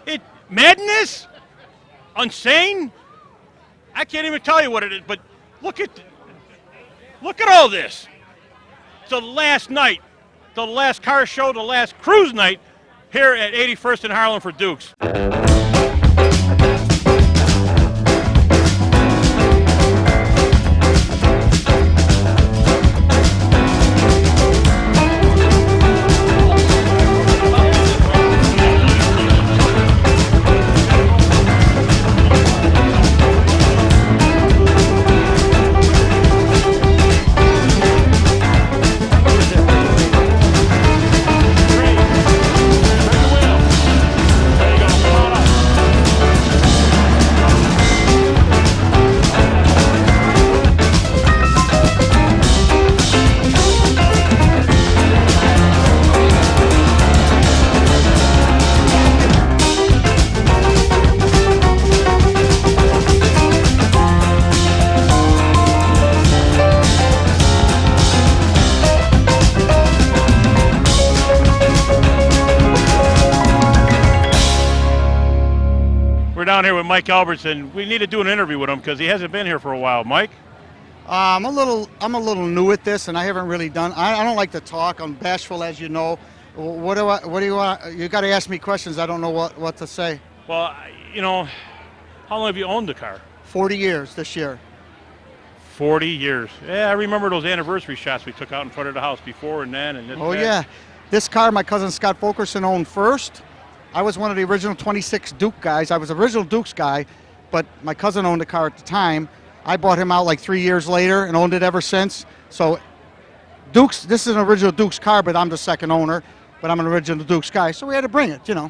It madness, insane. I can't even tell you what it is. But look at all this. It's the last night, the last car show, the last cruise night here at 81st in Harlem for Dukes. Down here with Mike Albertson. We need to do an interview with him because he hasn't been here for a while. Mike? I'm a little new at this, and I haven't really done. I don't like to talk. I'm bashful, as you know. What do you want? You got to ask me questions. I don't know what to say. Well, how long have you owned the car? 40 years this year. 40 years. Yeah, I remember those anniversary shots we took out in front of the house before and then. And this oh yeah, this car my cousin Scott Fulkerson owned first. I was one of the original 26 Duke guys. I was the original Dukes guy, but my cousin owned the car at the time. I bought him out like 3 years later and owned it ever since. So Dukes, this is an original Dukes car, but I'm the second owner, but I'm an original Dukes guy. So we had to bring it, Yeah,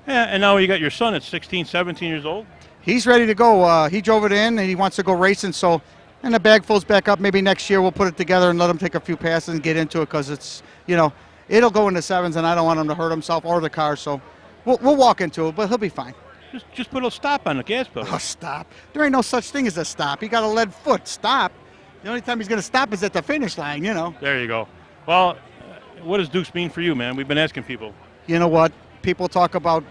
and now you got your son at 16, 17 years old. He's ready to go. He drove it in and he wants to go racing. So, and the bag fills back up. Maybe next year we'll put it together and let him take a few passes and get into it because it's, it'll go into sevens and I don't want him to hurt himself or the car. So We'll walk into it, but he'll be fine. Just put a stop on the gas pedal. Oh, stop. There ain't no such thing as a stop. He got a lead foot. Stop. The only time he's going to stop is at the finish line, There you go. Well, what does Dukes mean for you, man? We've been asking people. You know what? People talk about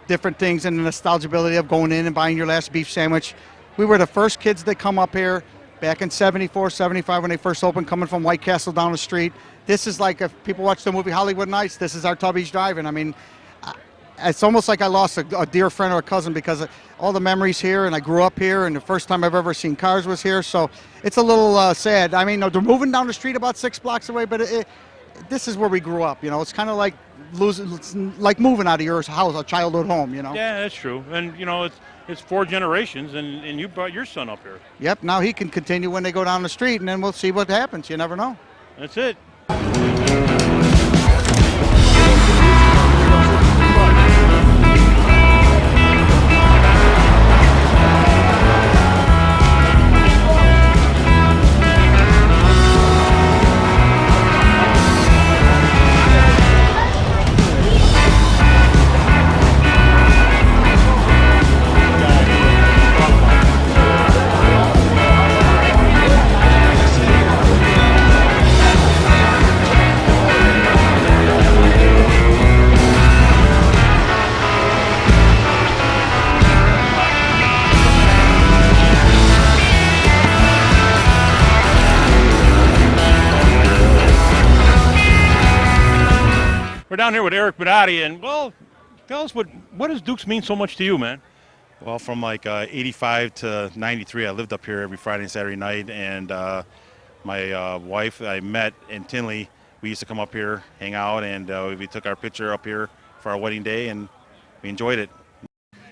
different things and the nostalgiability of going in and buying your last beef sandwich. We were the first kids that come up here back in 74, 75 when they first opened, coming from White Castle down the street. This is like if people watch the movie Hollywood Nights, this is our Tubby's driving. I mean, it's almost like I lost a dear friend or a cousin because of all the memories here, and I grew up here, and the first time I've ever seen cars was here, so it's a little sad. I mean, they're moving down the street about 6 blocks away, but this is where we grew up, It's kind of like moving out of your house, a childhood home, Yeah, that's true, and, it's 4 generations, and you brought your son up here. Yep, now he can continue when they go down the street, and then we'll see what happens. You never know. That's it. We're down here with Eric Bidati, and, well, tell us what does Dukes mean so much to you, man? Well, from like 85 to 93, I lived up here every Friday and Saturday night, and my wife I met in Tinley. We used to come up here, hang out, and we took our picture up here for our wedding day, and we enjoyed it.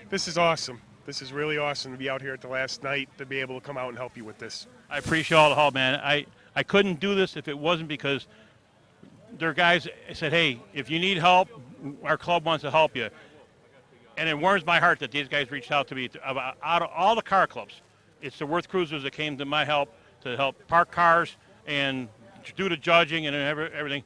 This is awesome. This is really awesome to be out here at the last night, to be able to come out and help you with this. I appreciate all the help, man. I couldn't do this if it wasn't because there are guys that said, hey, if you need help, our club wants to help you. And it warms my heart that these guys reached out to me. Out of all the car clubs, it's the Worth Cruisers that came to my help to help park cars and do the judging and everything.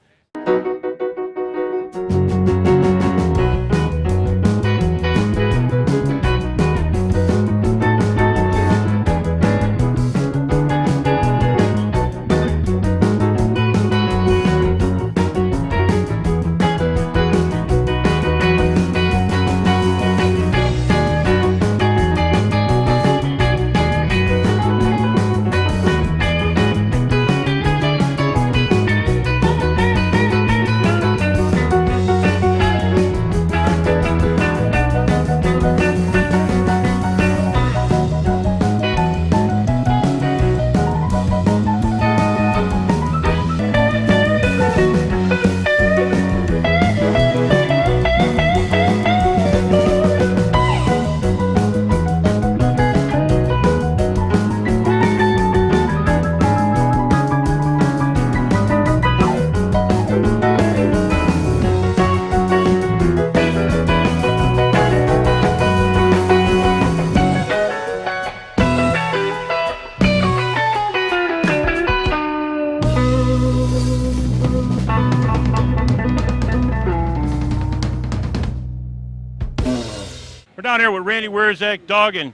We're down here with Randy Wierzak, Doug, and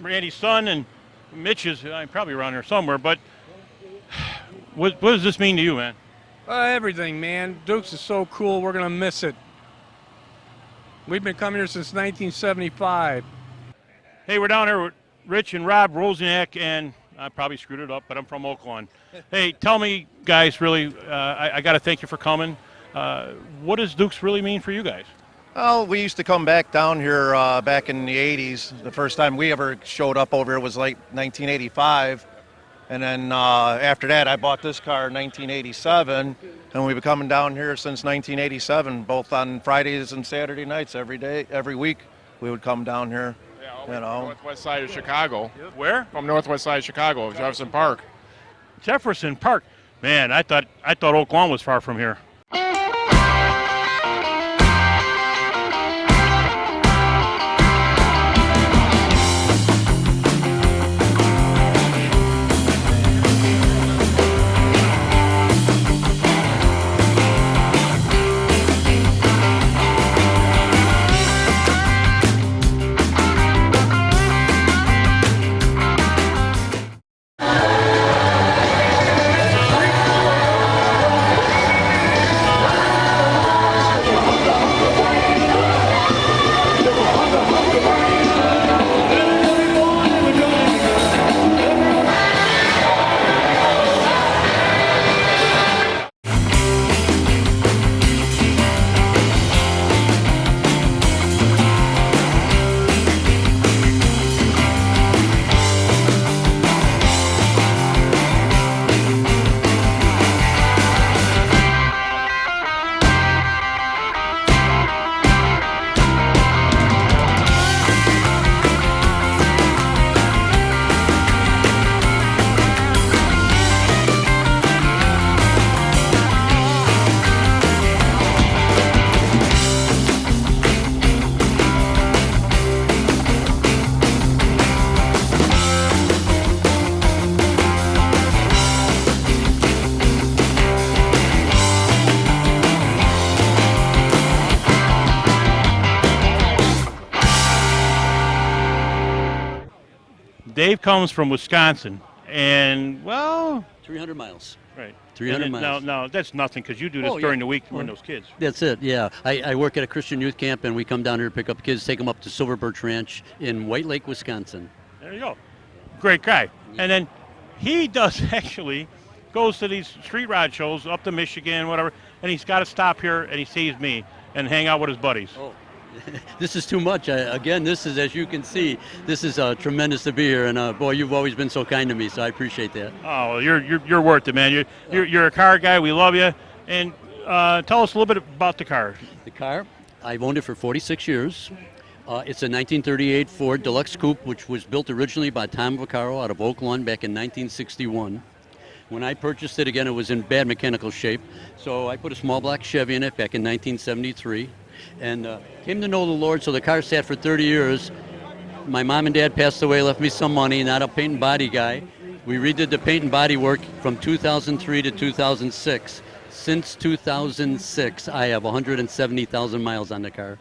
Randy's son, and Mitch is probably around here somewhere. But what does this mean to you, man? Everything, man. Dukes is so cool. We're going to miss it. We've been coming here since 1975. Hey, we're down here with Rich and Rob Rosniak, and I probably screwed it up, but I'm from Oaklawn. Hey, tell me, guys, really, I got to thank you for coming. What does Dukes really mean for you guys? Well, we used to come back down here back in the 80s. The first time we ever showed up over here was like 1985. And then after that, I bought this car in 1987. And we've been coming down here since 1987, both on Fridays and Saturday nights every day, every week. We would come down here. Yeah, northwest side of Chicago. Where? From northwest side of Chicago, Jefferson Park. Jefferson Park. Man, I thought Oaklawn was far from here. Dave comes from Wisconsin, and, well... 300 miles. Right. 300 miles. No, that's nothing, because you do this during the week when those kids. That's it, yeah. I work at a Christian youth camp, and we come down here to pick up kids, take them up to Silver Birch Ranch in White Lake, Wisconsin. There you go. Great guy. And then he does actually, goes to these street rod shows up to Michigan, whatever, and he's got to stop here, and he sees me and hang out with his buddies. Oh. This is too much. Again, this is, as you can see, this is tremendous to be here, and boy, you've always been so kind to me, so I appreciate that. Oh, well, you're worth it, man. You're a car guy. We love you. And tell us a little bit about the car. The car, I've owned it for 46 years. It's a 1938 Ford Deluxe Coupe, which was built originally by Tom Vaccaro out of Oaklawn back in 1961. When I purchased it, again, it was in bad mechanical shape, so I put a small block Chevy in it back in 1973. And came to know the Lord, so the car sat for 30 years. My mom and dad passed away, left me some money, not a paint and body guy. We redid the paint and body work from 2003 to 2006. Since 2006, I have 170,000 miles on the car.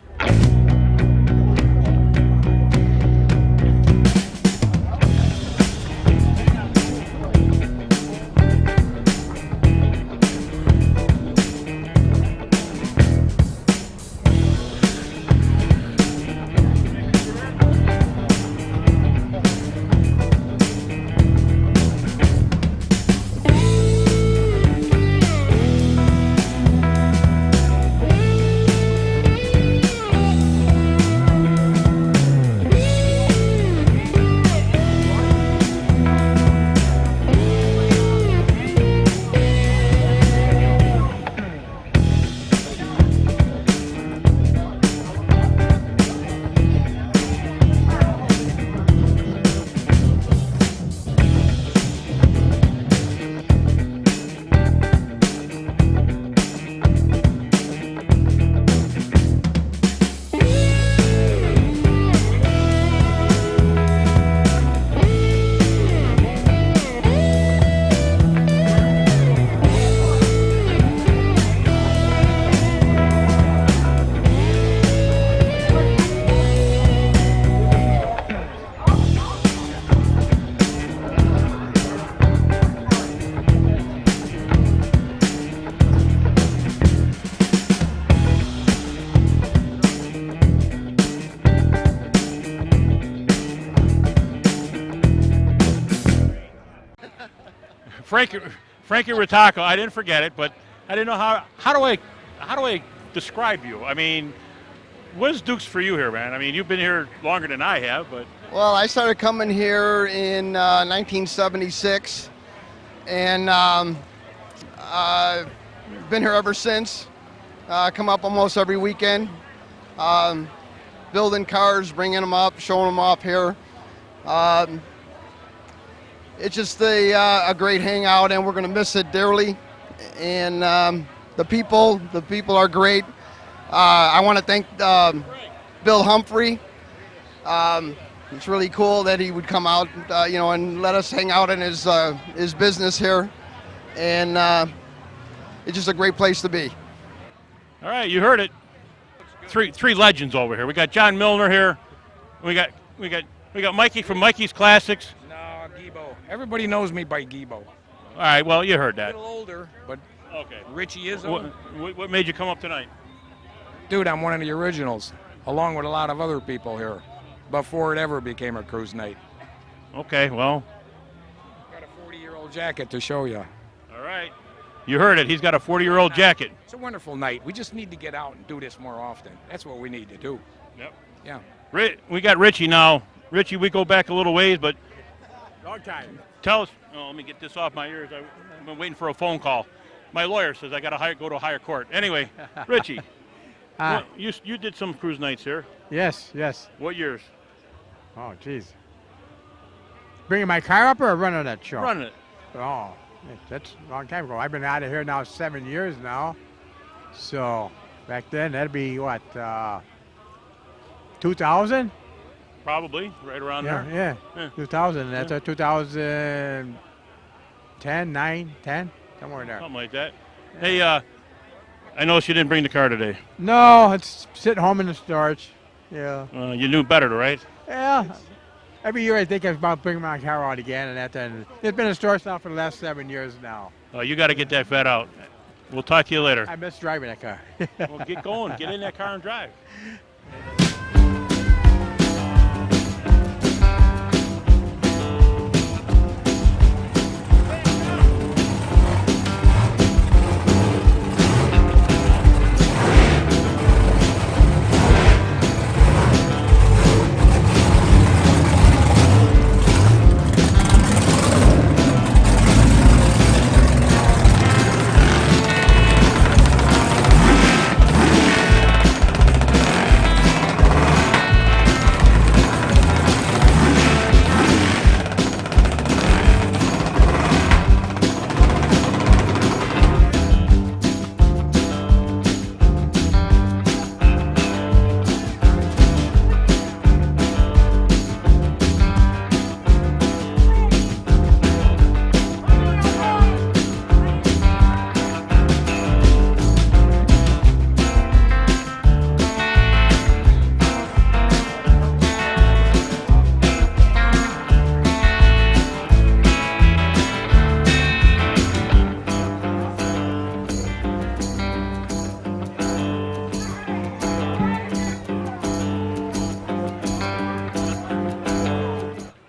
Frankie Ritacco. I didn't forget it, but I didn't know how do I describe you? I mean, what is Dukes for you here, man? I mean, you've been here longer than I have, but Well, I started coming here in 1976, and been here ever since. Come up almost every weekend, building cars, bringing them up, showing them off here. It's just a great hangout, and we're going to miss it dearly. And the people are great. I want to thank Bill Humphrey. It's really cool that he would come out, and let us hang out in his business here, and it's just a great place to be. all right, you heard it. Three legends over here. We got John Milner here. We got Mikey from Mikey's Classics. No, Gibo. Everybody knows me by Gibo. All right, well, you heard A that. little older, but Okay. Richie is What made you come up tonight? Dude, I'm one of the originals, along with a lot of other people here, before it ever became a cruise night. Okay, well, Got a 40-year-old jacket to show you. all right. You heard it. He's got a 40-year-old jacket. It's a wonderful night. We just need to get out and do this more often. That's what we need to do. Yep. Yeah. We got Richie now. Richie, we go back a little ways, but Long time. tell us. Oh, let me get this off my ears. I've been waiting for a phone call. My lawyer says I got to go to a higher court. Anyway, Richie, you did some cruise nights here. Yes, yes. What years? Oh, jeez. Bringing my car up or running that show? Running it. Oh, that's a long time ago. I've been out of here now 7 years now. So back then, that'd be what, 2000? Probably right around there. Yeah, 2000. That's a 2010, 9, 10, somewhere in there. Something like that. Hey, I noticed you didn't bring the car today. No, it's sitting home in the storage. Yeah. You knew better, right? Yeah. Every year I think about bringing my car out again, and it's been in storage now for the last 7 years now. You got to get that vet out. We'll talk to you later. I miss driving that car. Well, get going. Get in that car and drive.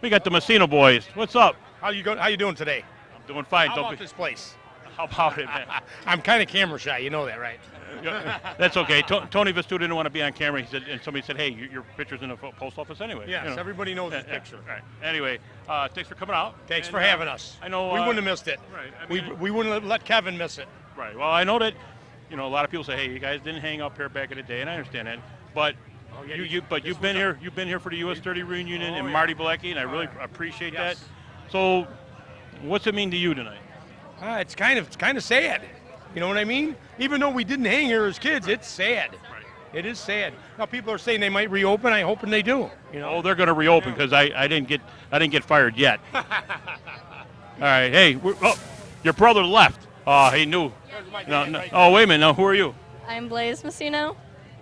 We got the Messina boys. What's up? How you doing today? I'm doing fine. How Don't about be- this place? How about it, man? I'm kind of camera shy. You know that, right? That's okay. Tony Vistu didn't want to be on camera. He said, and somebody said, "Hey, your picture's in the post office anyway." Yes, You know. everybody knows this picture. Right. Anyway, thanks for coming out. Thanks And, for having us. I know we wouldn't have missed it. Right. I mean, We wouldn't have let Kevin miss it. Right. Well, I know that, a lot of people say, "Hey, you guys didn't hang up here back in the day," and I understand that. But yeah, you've been here. You've been here for the U.S. 30 reunion and yeah. Marty Bilecki, and I really appreciate Yes. that. So, what's it mean to you tonight? It's kind of sad. You know what I mean? Even though we didn't hang here as kids, it's sad. Right. It is sad. Now people are saying they might reopen. I hoping they do. Oh, they're going to reopen because I didn't get fired yet. All right. Hey, your brother left. He knew. No. Oh, wait a minute. Now, who are you? I'm Blaze Messino.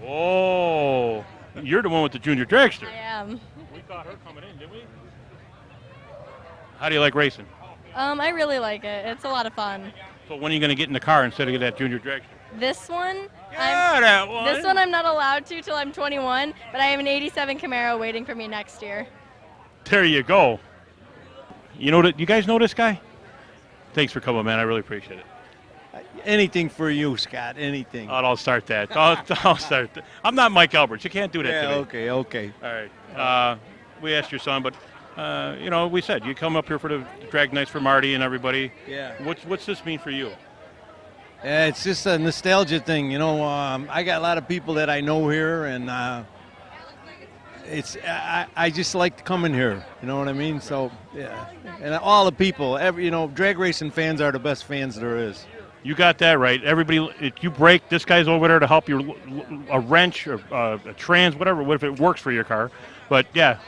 Oh, you're the one with the junior dragster. I am. We caught her coming in, didn't we? How do you like racing? I really like it. It's a lot of fun. So when are you going to get in the car instead of that junior dragster? This one, that one. This one I'm not allowed to till I'm 21, but I have an 87 Camaro waiting for me next year. There you go. You guys know this guy? thanks for coming, man. I really appreciate it. Anything for you, Scott. Anything. I'll start that. I'll start that. I'm not Mike Alberts. You can't do that to me. Okay. All right. We asked your son, but we said you come up here for the drag nights for Marty and everybody. Yeah. What's this mean for you? Yeah, it's just a nostalgia thing, I got a lot of people that I know here, and I just like coming here. You know what I mean? So yeah, and all the people, drag racing fans are the best fans there is. You got that right. Everybody, if you break, this guy's over there to help you, a wrench or a trans, whatever, if it works for your car. But yeah,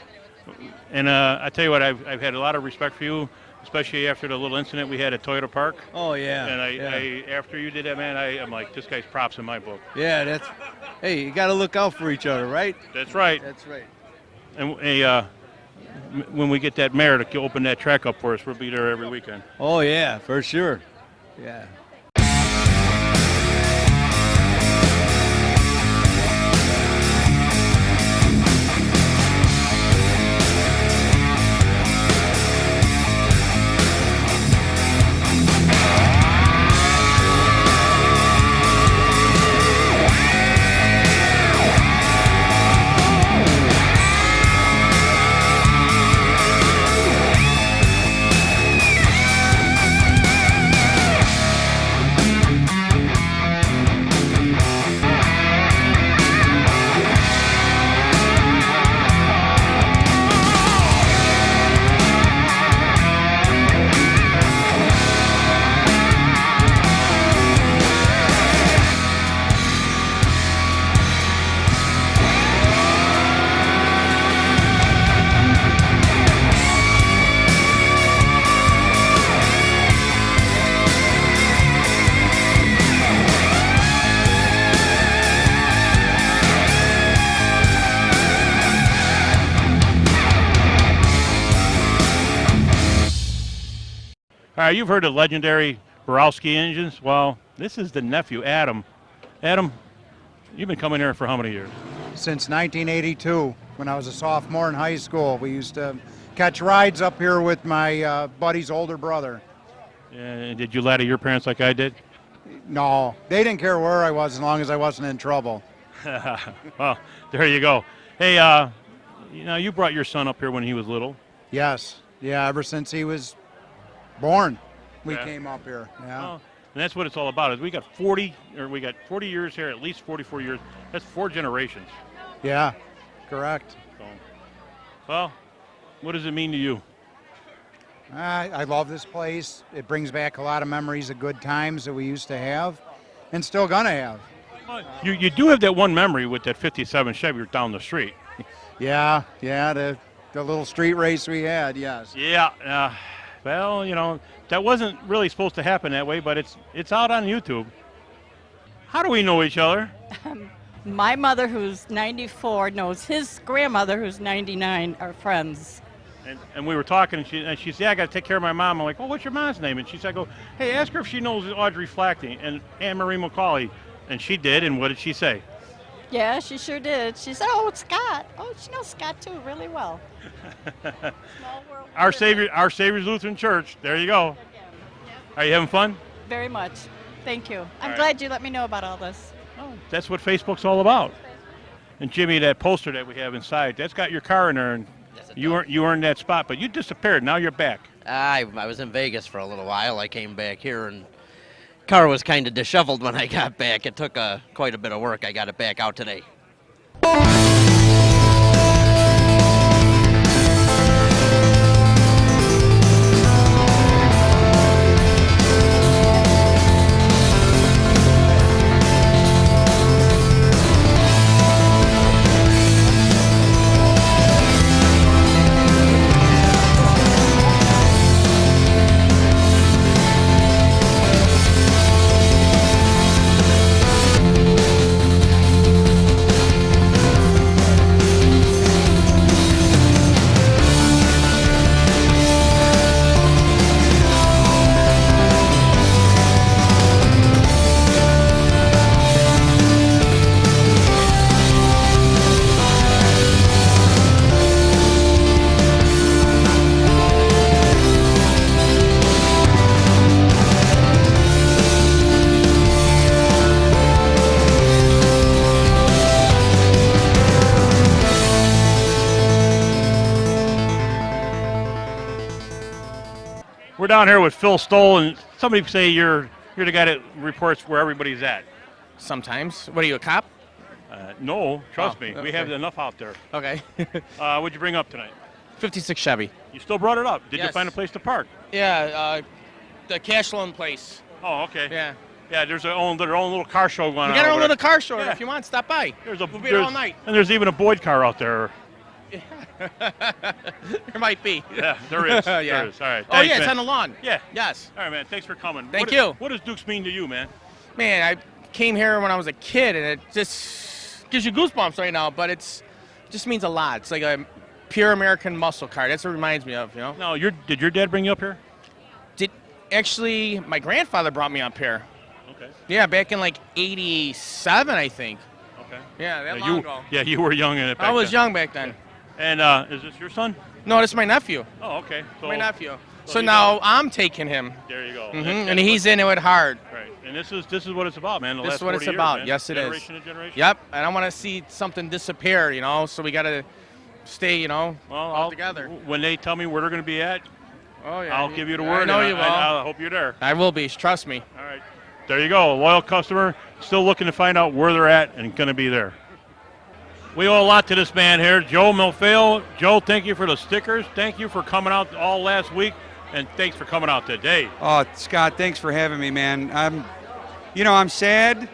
and I tell you what, I've had a lot of respect for you, especially after the little incident we had at Toyota Park. Oh yeah. And I after you did that, man, I'm like, this guy's props in my book. Yeah, hey, you got to look out for each other, right? That's right. That's right. And when we get that mayor to open that track up for us, we'll be there every weekend. Oh yeah, for sure. Yeah. All right, you've heard of legendary Borowski engines. Well, this is the nephew, Adam. Adam, you've been coming here for how many years? Since 1982, when I was a sophomore in high school. We used to catch rides up here with my buddy's older brother. And did you ladder your parents like I did? No, they didn't care where I was as long as I wasn't in trouble. Well, there you go. Hey, you brought your son up here when he was little. Yes, yeah, ever since he was born, we Yeah. came up here. Yeah. Well, and that's what it's all about. Is we got 40 years here, at least 44 years. That's 4 generations. Yeah, correct. So, well, what does it mean to you? I love this place. It brings back a lot of memories of good times that we used to have and still gonna have. You do have that one memory with that 57 Chevy down the street. Yeah, the little street race we had, yes. Yeah. Well, that wasn't really supposed to happen that way, but it's out on YouTube. How do we know each other? My mother, who's 94, knows his grandmother, who's 99, are friends. And we were talking, and she said, "Yeah, I got to take care of my mom." I'm like, "Well, what's your mom's name?" And she said, "Hey, ask her if she knows Audrey Flackney and Anne Marie McCauley." And she did, and what did she say? Yeah, she sure did. She said, "Oh, it's Scott. Oh, she knows Scott too, really well." Our Savior's Lutheran Church. There you go. Are you having fun? Very much. Thank you. I'm right. glad you let me know about all this. Oh, that's what Facebook's all about. And Jimmy, that poster that we have inside, that's got your car in there, and you earned that spot, but you disappeared. Now you're back. I was in Vegas for a little while. I came back here, and car was kind of disheveled when I got back. It took quite a bit of work. I got it back out today. down here with Phil Stoll, and somebody say you're the guy that reports where everybody's at. Sometimes. What are you, a cop? No, trust me. okay. We have enough out there. Okay. What'd you bring up tonight? 56 Chevy. You still brought it up. Did you Yes. find a place to park? Yeah, the cash loan place. Oh, okay. Yeah. Yeah, their own little car show going on. We got our own over little there. car show. Yeah. If you want, stop by. We'll be there all night. And there's even a Boyd car out there. There might be. Yeah, there is. Yeah. There is. All right. Oh, Thanks, yeah, it's man. on the lawn. Yeah. Yes. All right, man. Thanks for coming. Thank you. What does Dukes mean to you, man? Man, I came here when I was a kid, and it just gives you goosebumps right now, but it just means a lot. It's like a pure American muscle car. That's what it reminds me of, you know? No, did your dad bring you up here? Actually, my grandfather brought me up here. Okay. Yeah, back in like 87, I think. Okay. Yeah, that Yeah, long ago. Yeah, you were young in it back I was then. young back then. And is this your son? No, this is my nephew. Oh, okay. So, My nephew. so So you now got- I'm taking him. There you go. hmm That's And he's into it hard. right. And this is what it's about, man. The This last is what 40 it's about. Years, man. Yes, it is. Generation to generation. Yep. And I want to see something disappear, you know. So we got to stay, you know, Well, all together. When they tell me where they're going to be at, Oh yeah. I'll give you the I word. know and you will. I hope you're there. I will be. Trust me. All right. There you go. A loyal customer, still looking to find out where they're at and going to be there. We owe a lot to this man here, Joe Milfeo. Joe, thank you for the stickers. Thank you for coming out all last week, and thanks for coming out today. Oh, Scott, thanks for having me, man. I'm sad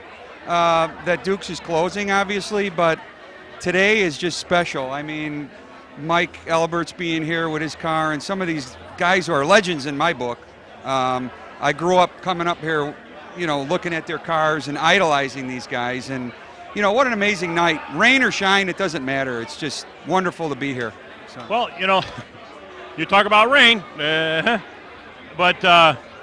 that Dukes is closing, obviously, but today is just special. I mean, Mike Albert's being here with his car, and some of these guys who are legends in my book. I grew up coming up here, looking at their cars and idolizing these guys, and what an amazing night. Rain or shine, it doesn't matter. It's just wonderful to be here. So. Well, you talk about rain, but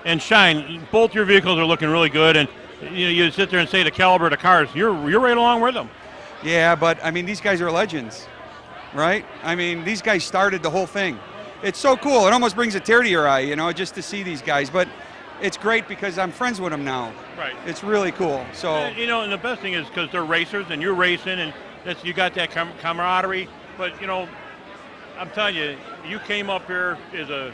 and shine. Both your vehicles are looking really good, and you sit there and say the caliber of the cars. You're right along with them. Yeah, but I mean, these guys are legends, right? I mean, these guys started the whole thing. It's so cool. It almost brings a tear to your eye, just to see these guys. But it's great because I'm friends with them now. Right. It's really cool. So And the best thing is because they're racers and you're racing, and you got that camaraderie. But I'm telling you, you came up here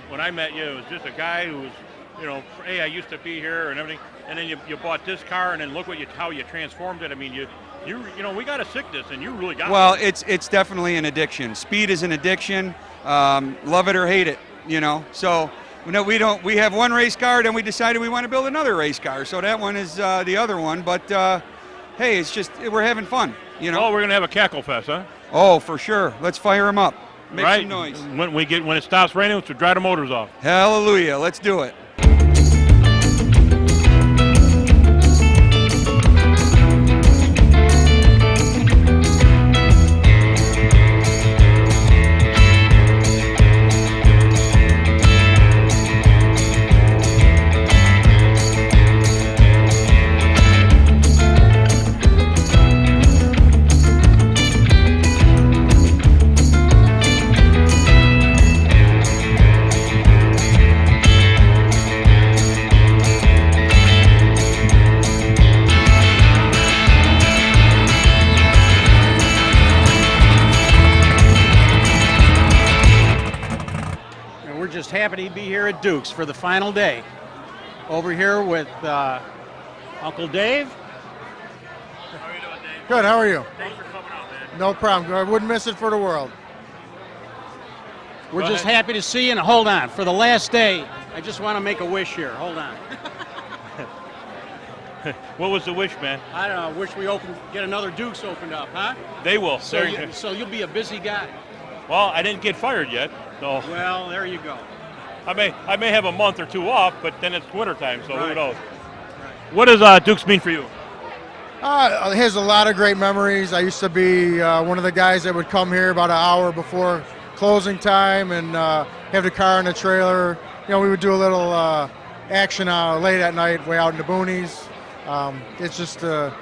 when I met you, it was just a guy who was, hey, I used to be here and everything. And then you bought this car, and then look how you transformed it. I mean, we got a sickness, and you really got well, it. it's definitely an addiction. Speed is an addiction. Love it or hate it, So we have one race car, then we decided we want to build another race car. So that one is the other one. But hey, it's just we're having fun, Oh, we're gonna have a cackle fest, huh? Oh, for sure. Let's fire them up. Make right. some noise. When it stops raining, we'll dry the motors off. Hallelujah. Let's do it. Just happy to be here at Duke's for the final day. Over here with Uncle Dave. How are you doing, Dave? Good, how are you? Thanks for coming out, man. No problem. I wouldn't miss it for the world. We're Go just ahead. happy to see you. And hold on, for the last day, I just want to make a wish here. Hold on. What was the wish, man? I don't know. Wish we get another Duke's opened up, huh? They will. So you'll be a busy guy. Well, I didn't get fired yet, so. Well, there you go. I may have a month or two off, but then it's wintertime, so who Right. knows? What does Dukes mean for you? It has a lot of great memories. I used to be one of the guys that would come here about an hour before closing time and have the car in the trailer. We would do a little action late at night way out in the boonies. It's just a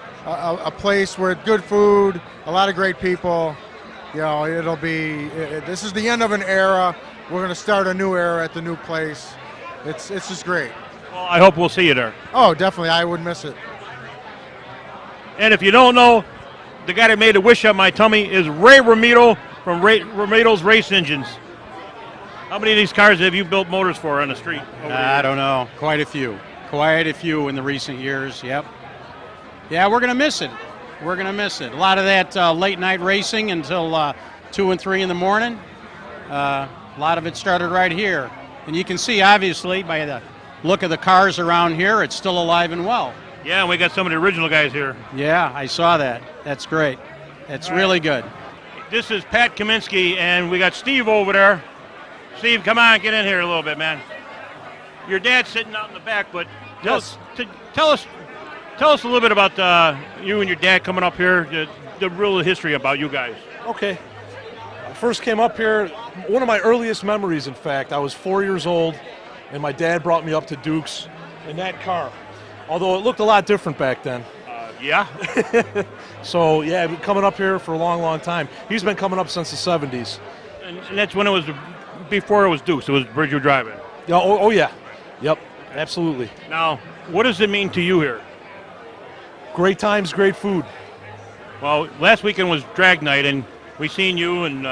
place where good food, a lot of great people. This is the end of an era. We're going to start a new era at the new place. It's just great. Well, I hope we'll see you there. Oh, definitely. I wouldn't miss it. And if you don't know, the guy that made a wish on my tummy is Ray Romito from Romito's Race Engines. How many of these cars have you built motors for on the street? I don't know. Quite a few. Quite a few in the recent years. Yep. Yeah, we're going to miss it. We're going to miss it. A lot of that late night racing until 2 and 3 in the morning. A lot of it started right here. And you can see, obviously, by the look of the cars around here, it's still alive and well. Yeah, and we got some of the original guys here. Yeah, I saw that. That's great. That's really good. This is Pat Kaminsky, and we got Steve over there. Steve, come on, get in here a little bit, man. Your dad's sitting out in the back, but tell us a little bit about you and your dad coming up here, the real history about you guys. Okay. I first came up here, one of my earliest memories, in fact. I was 4 years old, and my dad brought me up to Duke's in that car, although it looked a lot different back then. Yeah? So, yeah, I've been coming up here for a long, long time. He's been coming up since the 70s. And that's when it was, before it was Duke's, it was Bridgeview Drive-In. Yeah, oh, yeah. Yep, absolutely. Now, what does it mean to you here? Great times, great food. Well, last weekend was drag night, and we seen you and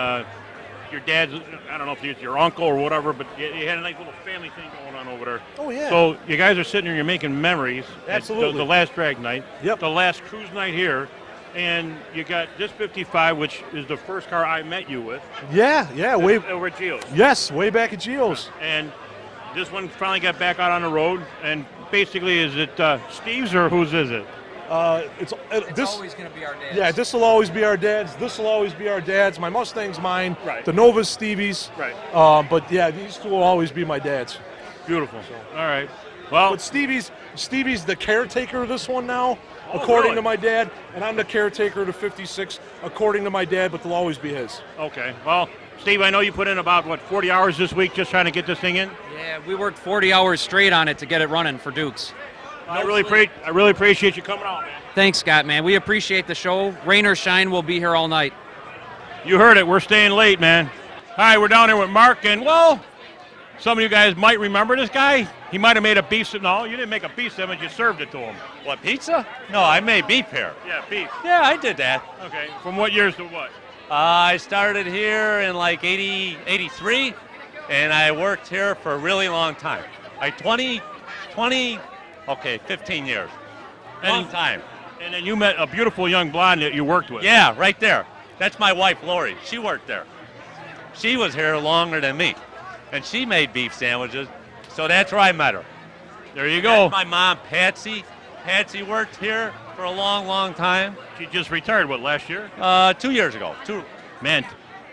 your dad's, I don't know if it's your uncle or whatever, but you had a nice little family thing going on over there. Oh, yeah. So you guys are sitting here, you're making memories. Absolutely. The last drag night. Yep. The last cruise night here. And you got this 55, which is the first car I met you with. Yeah, way over at Gio's. Yes, way back at Gio's. And this one finally got back out on the road. And basically, is it Steve's or whose is it? It's this, always going to be our dad's. Yeah, this will always be our dad's. This will always be our dad's. My Mustang's mine. Right. The Nova's Stevie's. Right. But yeah, these two will always be my dad's. Beautiful. All right. Well, but Stevie's the caretaker of this one now, Oh, according really? to my dad, and I'm the caretaker of the 56, according to my dad, but they'll always be his. Okay. Well, Steve, I know you put in about, 40 hours this week just trying to get this thing in? Yeah, we worked 40 hours straight on it to get it running for Dukes. I really appreciate you coming out, man. Thanks, Scott, man. We appreciate the show. Rain or shine, we'll be here all night. You heard it. We're staying late, man. All right, we're down here with Mark, and, well, some of you guys might remember this guy. He might have made a beef. No, you didn't make a beef sandwich. You served it to him. What, pizza? No, I made beef here. Yeah, beef. Yeah, I did that. Okay. From what years to what? I started here in like 83, and I worked here for a really long time. 15 years. Long time. And then you met a beautiful young blonde that you worked with. Yeah, right there. That's my wife, Lori. She worked there. She was here longer than me, and she made beef sandwiches, so that's where I met her. There you go. That's my mom, Patsy. Patsy worked here for a long, long time. She just retired, last year? 2 years ago. Man,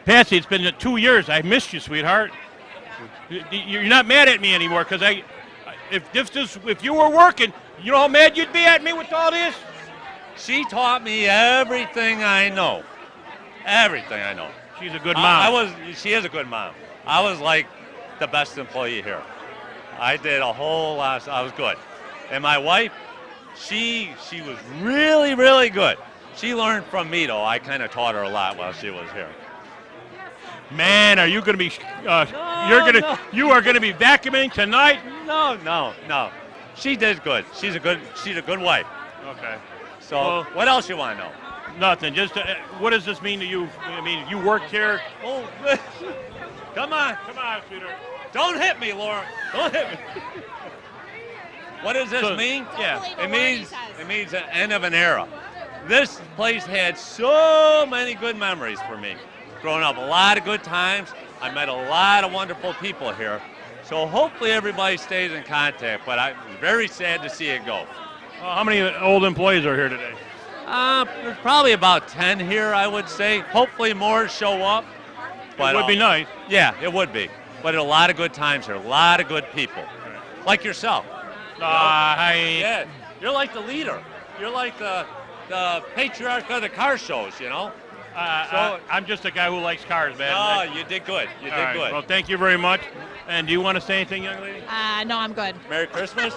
Patsy, it's been 2 years. I missed you, sweetheart. You're not mad at me anymore, because if you were working, you know how mad you'd be at me with all this? She taught me everything I know. Everything I know. She's a good mom. She is a good mom. I was like the best employee here. I did a whole lot. I was good. And my wife, she was really, really good. She learned from me, though. I kind of taught her a lot while she was here. Man, are you going to be? You are going to be vacuuming tonight? No. She did good. She's a good wife. Okay. So, what else you want to know? Nothing. Just what does this mean to you? I mean, you worked here. Oh, come on, sweetheart. Don't hit me, Laura. Don't hit me. What does this mean? Yeah, it means the end of an era. This place had so many good memories for me. Growing up, a lot of good times. I met a lot of wonderful people here. So hopefully everybody stays in contact, but I'm very sad to see it go. How many old employees are here today? There's probably about 10 here, I would say. Hopefully more show up. But, it would be nice. Yeah, it would be. But a lot of good times here, a lot of good people. Like yourself. Yeah, you're like the leader. You're like the patriarch of the car shows, you know? I'm just a guy who likes cars, man. No, you did good. You did good. Well, thank you very much. And do you want to say anything, young lady? No, I'm good. Merry Christmas.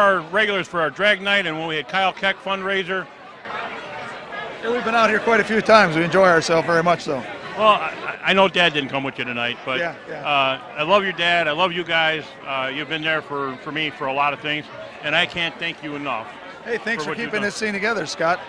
our regulars for our drag night and when we had Kyle Keck fundraiser. Yeah, we've been out here quite a few times. We enjoy ourselves very much so. Well, I know Dad didn't come with you tonight, but Yeah, yeah. I love your dad. I love you guys. You've been there for me for a lot of things, and I can't thank you enough. Hey, thanks for what you've keeping done. this scene together, Scott.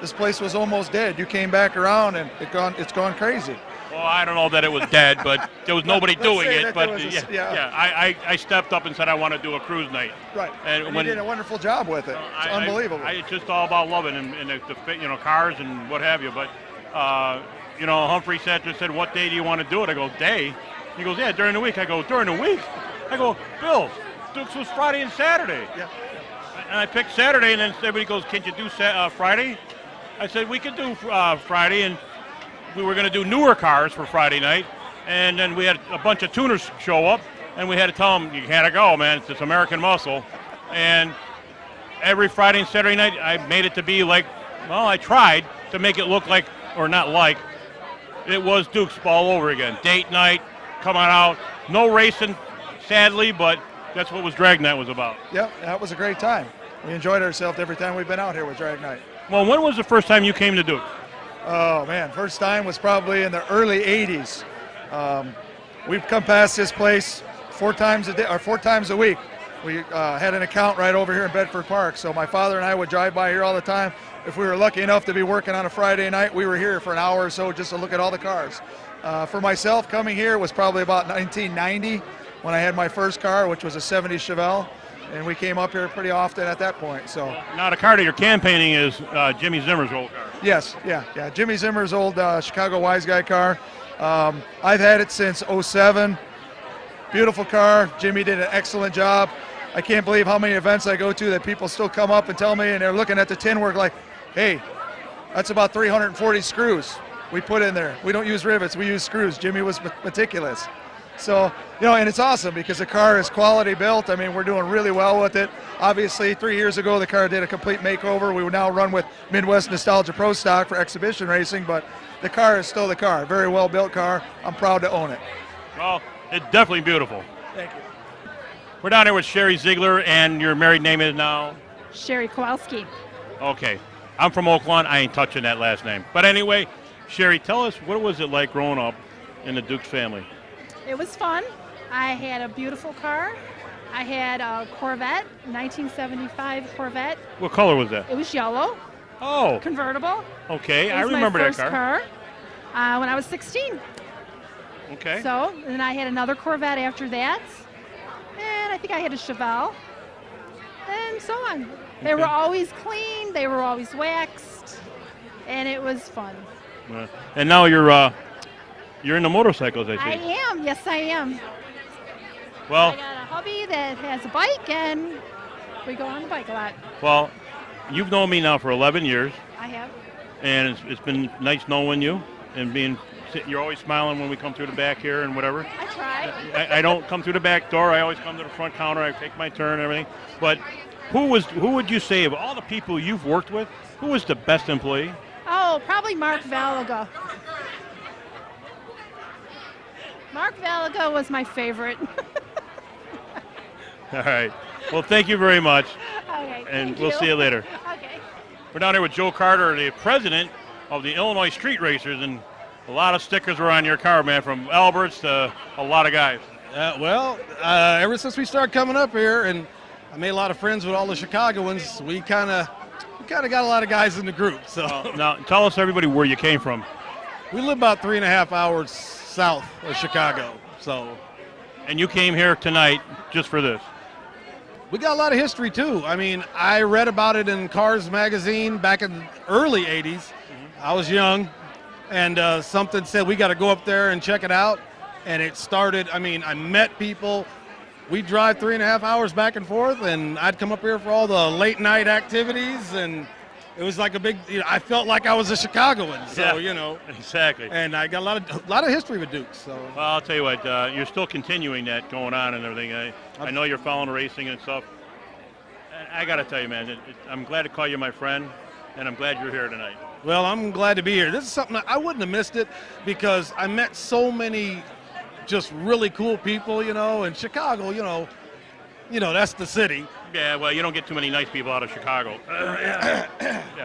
This place was almost dead. You came back around, and it's gone crazy. Well, I don't know that it was dead, but there was nobody Let's doing say it. that But there was a- I stepped up and said I want to do a cruise night. Right. And And when you did a wonderful job with it. It's unbelievable. It's just all about loving and the cars and what have you. But Humphrey sat there and said, "What day do you want to do it?" I go, "Day." He goes, "Yeah, during the week." I go, "During the week?" I go, "Bill, Dukes was Friday and Saturday." Yeah. And I picked Saturday, and then everybody goes, "Can't you do Friday?" I said, "We could do Friday," and we were going to do newer cars for Friday night, and then we had a bunch of tuners show up, and we had to tell them, "You gotta go, man. It's this American muscle." And every Friday and Saturday night, I made it to be like, well, I tried to make it look like, or not like, it was Dukes all over again. Date night, coming out, no racing, sadly, but that's what drag night was about. Yep, that was a great time. We enjoyed ourselves every time we've been out here with drag night. Well, when was the first time you came to Dukes? Oh man, first time was probably in the early '80s. We've come past this place 4 times a day or 4 times a week. We had an account right over here in Bedford Park, so my father and I would drive by here all the time. If we were lucky enough to be working on a Friday night, we were here for an hour or so just to look at all the cars. For myself, coming here was probably about 1990 when I had my first car, which was a '70 Chevelle, and we came up here pretty often at that point. So Now, the car that you're campaigning is Jimmy Zimmer's old car. yes, yeah. Jimmy Zimmer's old Chicago Wise Guy car. I've had it since '07. Beautiful car. Jimmy did an excellent job. I can't believe how many events I go to that people still come up and tell me, and they're looking at the tin work like, "Hey, that's about 340 screws we put in there. We don't use rivets, we use screws." Jimmy was meticulous. So, and it's awesome because the car is quality built. I mean, we're doing really well with it. Obviously, 3 years ago, the car did a complete makeover. We will now run with Midwest Nostalgia Pro Stock for exhibition racing, but the car is still the car. Very well built car. I'm proud to own it. Well, it's definitely beautiful. Thank you. We're down here with Sherry Ziegler, and your married name is now? Sherry Kowalski. Okay. I'm from Oak Lawn. I ain't touching that last name. But anyway, Sherry, tell us, what was it like growing up in the Dukes family? It was fun. I had a beautiful car. I had a Corvette, 1975 Corvette. What color was that? It was yellow. Oh. Convertible. Okay, It I was remember my that first car. When I was 16. Okay. So, and then I had another Corvette after that. And I think I had a Chevelle. And so on. They were always clean. They were always waxed. And it was fun. And now you're into motorcycles, I see. I am. Yes, I am. Well, I got a hubby that has a bike, and we go on the bike a lot. well, you've known me now for 11 years, I have. and it's been nice knowing you and you're always smiling when we come through the back here and whatever. I try. I don't come through the back door. I always come to the front counter. I take my turn and everything. But who would you say of all the people you've worked with, who was the best employee? Oh, probably Mark Valaga. Mark Valaga was my favorite. All right. Well, thank you very much. Okay, And thank we'll you. see you later. Okay. We're down here with Joe Carter, the president of the Illinois Street Racers, and a lot of stickers were on your car, man, from Alberts to a lot of guys. Ever since we started coming up here, and I made a lot of friends with all the Chicagoans, we kind of got a lot of guys in the group. So Now, tell us, everybody, where you came from. we live about 3.5 hours south of Chicago. So, and you came here tonight just for this. We got a lot of history too. I mean, I read about it in Cars magazine back in the early 80s. I was young, and something said we got to go up there and check it out. And it started, I mean, I met people. We drive 3.5 hours back and forth, and I'd come up here for all the late night activities, and it was like a big, I felt like I was a Chicagoan. So, Yeah, exactly. And I got a lot of history with Dukes. So. Well, I'll tell you what, you're still continuing that going on and everything. I know you're following racing and stuff. And I got to tell you, man, I'm glad to call you my friend, and I'm glad you're here tonight. Well, I'm glad to be here. This is something I wouldn't have missed it because I met so many just really cool people, and Chicago, that's the city. Yeah, well, you don't get too many nice people out of Chicago. Yeah.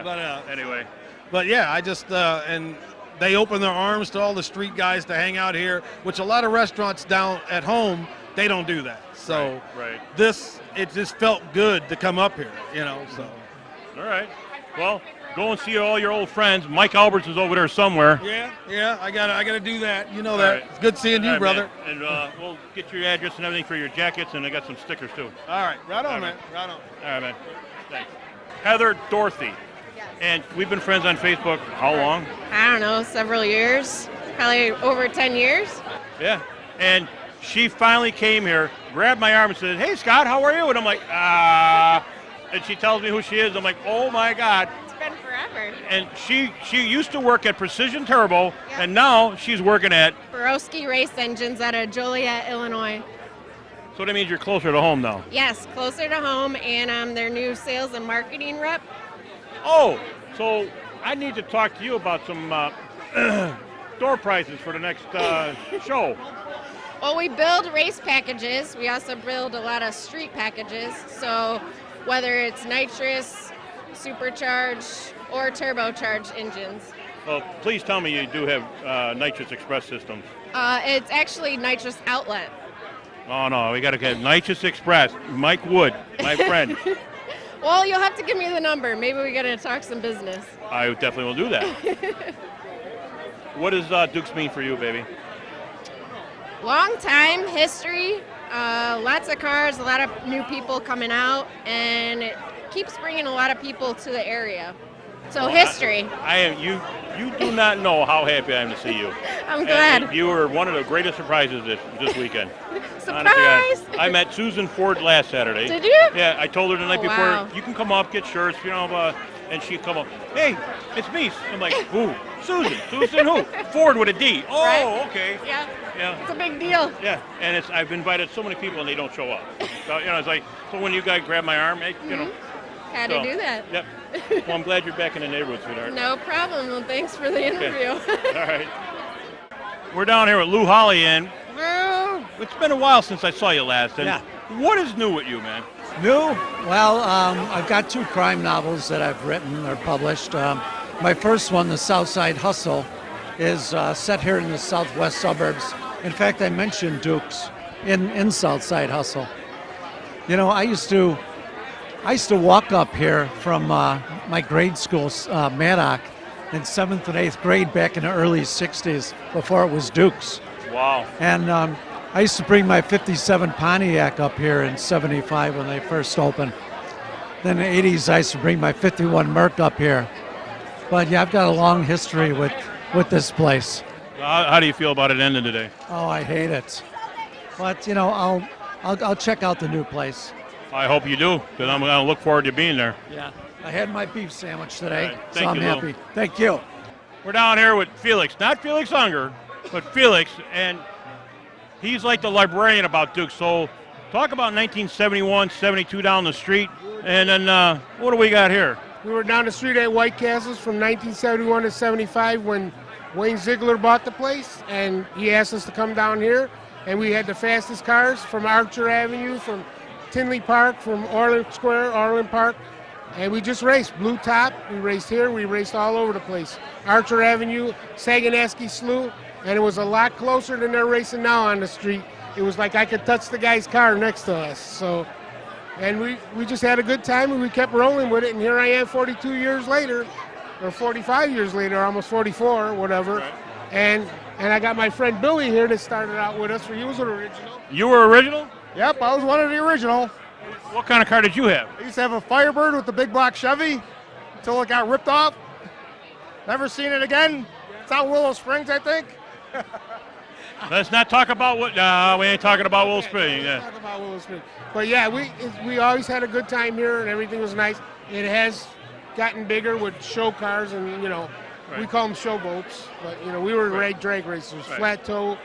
But Anyway. But yeah, I just and they open their arms to all the street guys to hang out here, which a lot of restaurants down at home they don't do that. So Right. it just felt good to come up here, you know. So All right. Well, go and see all your old friends. Mike Alberts is over there somewhere. yeah, I gotta do that. You know All that. right. It's good seeing you, All right, brother. man. And we'll get your address and everything for your jackets, and I got some stickers too. All right, right on, All man. Right on. All right, man. Thanks. Heather Dorothy. And we've been friends on Facebook how long? I don't know, several years, probably over 10 years. Yeah. And she finally came here, grabbed my arm and said, "Hey, Scott, how are you?" And I'm like, and she tells me who she is. I'm like, oh, my God. It's been forever. And she used to work at Precision Turbo, and now she's working at... Borowski Race Engines out of Joliet, Illinois. So that means you're closer to home now. Yes, closer to home, and I'm their new sales and marketing rep. Oh, so I need to talk to you about some door prizes for the next show. Well, we build race packages. We also build a lot of street packages. So whether it's nitrous, supercharged, or turbocharged engines. Well, please tell me you do have nitrous express systems. It's actually nitrous outlet. Oh, no, we got to get nitrous express. Mike Wood, my friend. Well, you'll have to give me the number. Maybe we got to talk some business. I definitely will do that. What does Dukes mean for you, baby? Long time, history, lots of cars, a lot of new people coming out, and it keeps bringing a lot of people to the area. So history. I am you do not know how happy I am to see you. I'm glad. And you were one of the greatest surprises this weekend. Surprise! Honestly, I met Susan Ford last Saturday. Did you? Yeah, I told her the night before, wow. you can come up, get shirts, and she'd come up, hey, it's me. I'm like, who? Susan. Susan who? Ford with a D. Oh, Right. okay. Yeah. Yeah. It's a big deal. Yeah, and I've invited so many people and they don't show up. So, it's like, so when you guys grab my arm, hey, Had to do that. Yep. Well, I'm glad you're back in the neighborhood, sweetheart. No problem. Well, thanks for the interview. All right. We're down here with Lou Holly, and well, it's been a while since I saw you last. And what is new with you, man? New? Well, I've got 2 crime novels that I've written or published. My first one, The Southside Hustle, is set here in the southwest suburbs. In fact, I mentioned Dukes in Southside Hustle. You know, I used to walk up here from my grade school, Maddock, in 7th and 8th grade back in the early 60s before it was Dukes. Wow. And I used to bring my 57 Pontiac up here in 75 when they first opened. Then in the 80s, I used to bring my 51 Merc up here. But yeah, I've got a long history with this place. How do you feel about it ending today? Oh, I hate it. But, you know, I'll check out the new place. I hope you do, because I'm going to look forward to being there. Yeah. I had my beef sandwich today, All right. so Thank I'm you, Lou. happy. Thank you. We're down here with Felix, not Felix Unger, but Felix, and he's like the librarian about Duke. So talk about 1971, 72 down the street, and then what do we got here? We were down the street at White Castles from 1971 to 75 when Wayne Ziegler bought the place, and he asked us to come down here, and we had the fastest cars from Archer Avenue, from Tinley Park, from Orland Square, Orland Park, and we just raced. Blue Top, we raced here, we raced all over the place. Archer Avenue, Saganaski Slough, and it was a lot closer than they're racing now on the street. It was like I could touch the guy's car next to us. So, and we just had a good time, and we kept rolling with it, and here I am 42 years later, or 45 years later, almost 44, whatever, and I got my friend Billy here that started out with us, he was an original. You were original? Yep, I was one of the original. What kind of car did you have? I used to have a Firebird with the big block Chevy until it got ripped off. Never seen it again. It's out Willow Springs, I think. Let's not talk about what. No, we ain't talking about Willow Springs. Yeah. Talk about Willow Springs. But yeah, we always had a good time here, and everything was nice. It has gotten bigger with show cars, and we call them show boats. But we were drag racers, flat tow.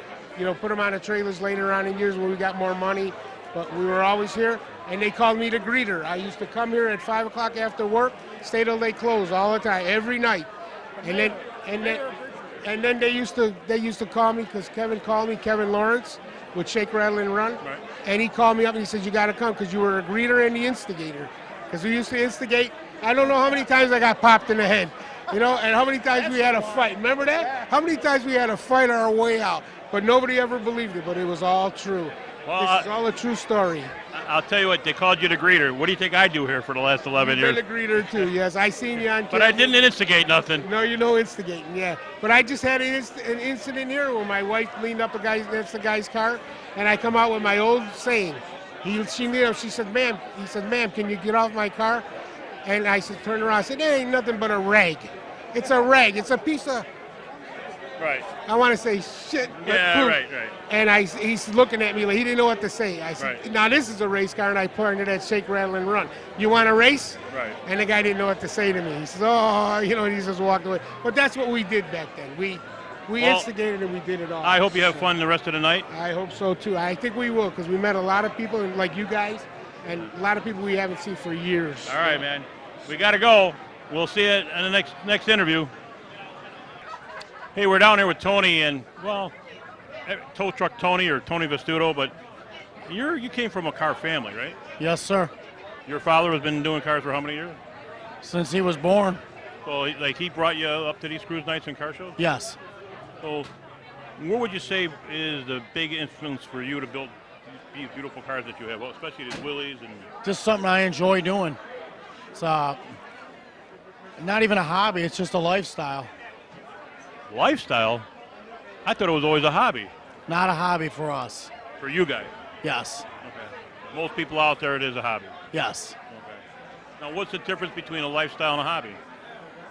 Put them on the trailers later on in years when we got more money. But we were always here, and they called me the greeter. I used to come here at 5 o'clock after work, stay till they close all the time, every night. And then they used to call me because Kevin called me, Kevin Lawrence, with Shake, Rattle, and Run. Right. And he called me up and he said, you got to come because you were a greeter and the instigator. Because we used to instigate. I don't know how many times I got popped in the head, and how many times we had a fight. Remember that? How many times we had to fight our way out, but nobody ever believed it, but it was all true. Well, this is all a true story. I'll tell you what, they called you the greeter. What do you think I do here for the last 11 You've years? been a greeter too, yes. I seen you on But I camera. didn't instigate nothing. No, you know instigating, yeah. But I just had an incident here where my wife leaned up against the guy's car, and I come out with my old saying. She leaned up, she said, ma'am, he said, ma'am, can you get off my car? And I said, turn around. I said, it ain't nothing but a rag. It's a rag. It's a piece of, Right. I want to say shit. but Yeah, poop. right. And he's looking at me like he didn't know what to say. I said, Right. now this is a race car, and I pointed at Shake, Rattle, and Run. You want to race? Right. And the guy didn't know what to say to me. He says, oh, and he just walked away. But that's what we did back then. We Well, instigated and we did it all. I hope you have fun the rest of the night. I hope so too. I think we will because we met a lot of people like you guys and a lot of people we haven't seen for years. All right, man. We got to go. We'll see you in the next interview. Hey, we're down here with Tony and, well, tow truck Tony or Tony Vestuto, but you came from a car family, right? Yes, sir. Your father has been doing cars for how many years? Since he was born. So, he brought you up to these cruise nights and car shows? Yes. So, what would you say is the big influence for you to build these beautiful cars that you have, well, especially these Willys and... Just something I enjoy doing. It's not even a hobby, it's just a lifestyle. Lifestyle? I thought it was always a hobby. Not a hobby for us. For you guys? Yes. Okay. Most people out there, it is a hobby. Yes. Okay. Now, what's the difference between a lifestyle and a hobby?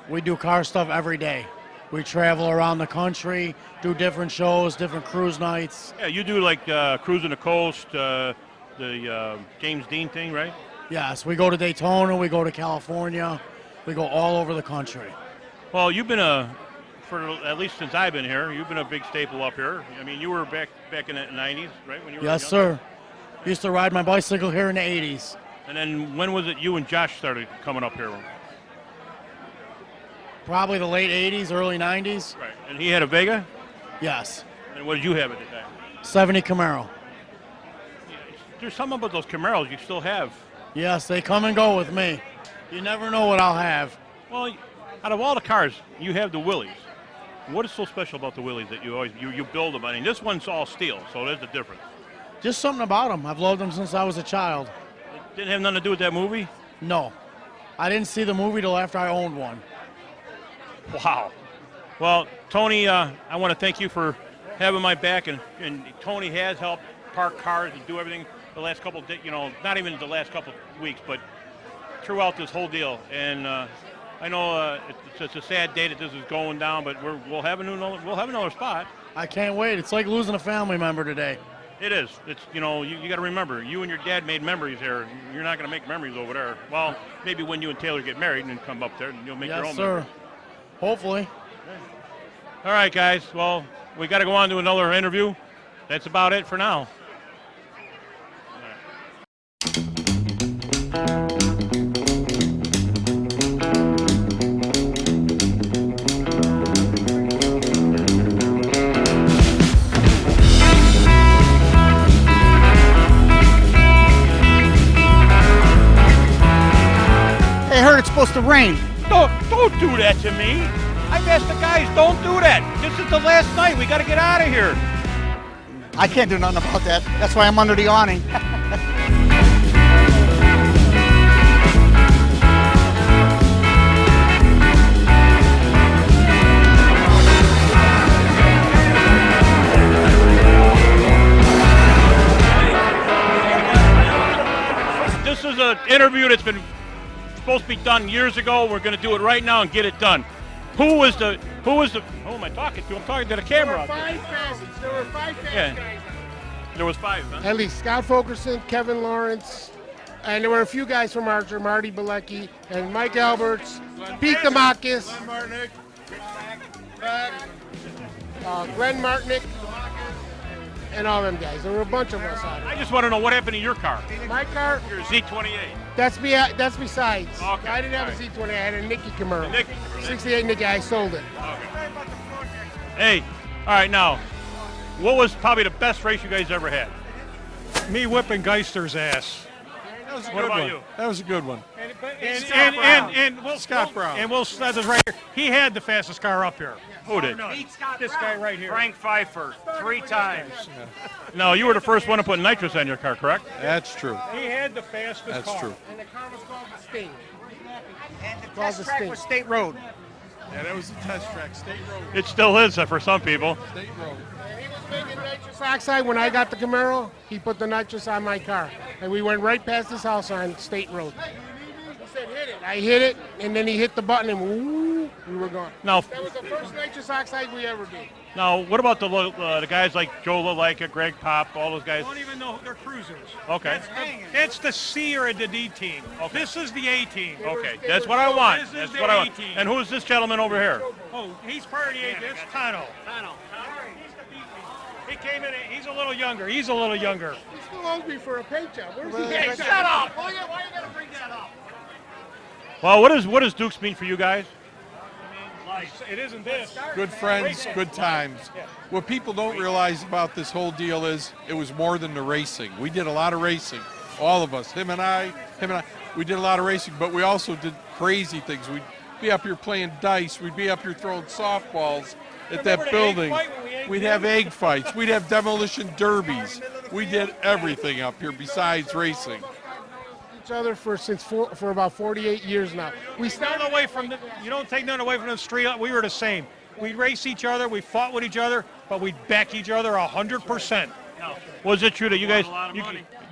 We do car stuff every day. We travel around the country, do different shows, different cruise nights. Yeah, you do like cruising the coast, the James Dean thing, right? Yes, we go to Daytona, we go to California, we go all over the country. Well, you've been for at least since I've been here, you've been a big staple up here. I mean, you were back in the 90s, right? When you were Yes, young? sir. Used to ride my bicycle here in the 80s. And then when was it you and Josh started coming up here? Probably the late 80s, early 90s. Right. And he had a Vega? Yes. And what did you have at the time? 70 Camaro. There's something about those Camaros you still have. Yes, they come and go with me. You never know what I'll have. Well, out of all the cars, you have the Willys. What is so special about the Willys that you build them? I mean, this one's all steel, so there's the difference. Just something about them. I've loved them since I was a child. It didn't have nothing to do with that movie? No. I didn't see the movie till after I owned one. Wow. Well, Tony, I want to thank you for having my back, and Tony has helped park cars and do everything the last couple of not even the last couple of weeks, but throughout this whole deal. And I know it's a sad day that this is going down, but we'll have another spot. I can't wait. It's like losing a family member today. It is. It's you got to remember, you and your dad made memories here. You're not going to make memories over there. Well, maybe when you and Taylor get married and then come up there and you'll make your own Yes, sir. memories. Hopefully. All right, guys. Well, we got to go on to another interview. That's about it for now. I heard it's supposed to rain. Don't do that to me. I've asked the guys, don't do that. This is the last night. We got to get out of here. I can't do nothing about that. That's why I'm under the awning. This is an interview that's been supposed to be done years ago. We're going to do it right now and get it done. Who was the? Who am I talking to? I'm talking to the camera. There were five fast Yeah. guys. There was 5, huh? At least Scott Fulkerson, Kevin Lawrence, and there were a few guys from Archer, Marty Bilecki, and Mike Alberts, Pete Damakis, Glenn Martinick, and all them guys. There were a bunch of us out I just want to know what happened to your car. My car? Your Z28. That's besides. Okay. I didn't have a Z20. I had a Nicky Camaro. Nicky. 68 Nicky. I sold it. Hey, all right, now, what was probably the best race you guys ever had? Me whipping Geister's ass. That was a What good about one. you? That was a good one. And Will Scott Brown. And Will Smith is right here. He had the fastest car up here. Who did? This guy right here. Frank Pfeiffer, 3 times. No, you were the first one to put nitrous on your car, correct? That's true. He had the fastest That's car. true. And the car was called the Sting. And the Called test the track Sting. was State Road. Yeah, that was the test track, State Road. It still is for some people. State Road. And he was making nitrous oxide when I got the Camaro. He put the nitrous on my car. And we went right past his house on State Road. He said, hit it. I hit it, and then he hit the button, and woo, we were gone. Now- That was the first nitrous oxide we ever did. Now, what about the guys like Joe LaLica, Greg Pop, all those guys? I don't even know who they're cruisers. Okay. That's the C or the D team. Okay. This is the A team. Okay, that's what I want. This is That's the what I A want. team. And who is this gentleman over here? Oh, he's part of the A team. That's Tano. He came in. He's a little younger. He still owes me for a paint job. Where's he Hey, at? shut up! Why you gotta bring that up? Well, what does Dukes mean for you guys? It isn't this. Good friends, good times. What people don't realize about this whole deal is it was more than the racing. We did a lot of racing, all of us, him and I. We did a lot of racing, but we also did crazy things. We'd be up here playing dice. We'd be up here throwing softballs at that Remember the building. egg fight when we egged We'd them? have egg fights. We'd have demolition derbies. We did everything up here besides racing. Each other for about 48 years now. We Nothing away from you don't take nothing away from the street. We were the same. We'd race each other. We fought with each other, but we'd back each other 100%. Was it true that you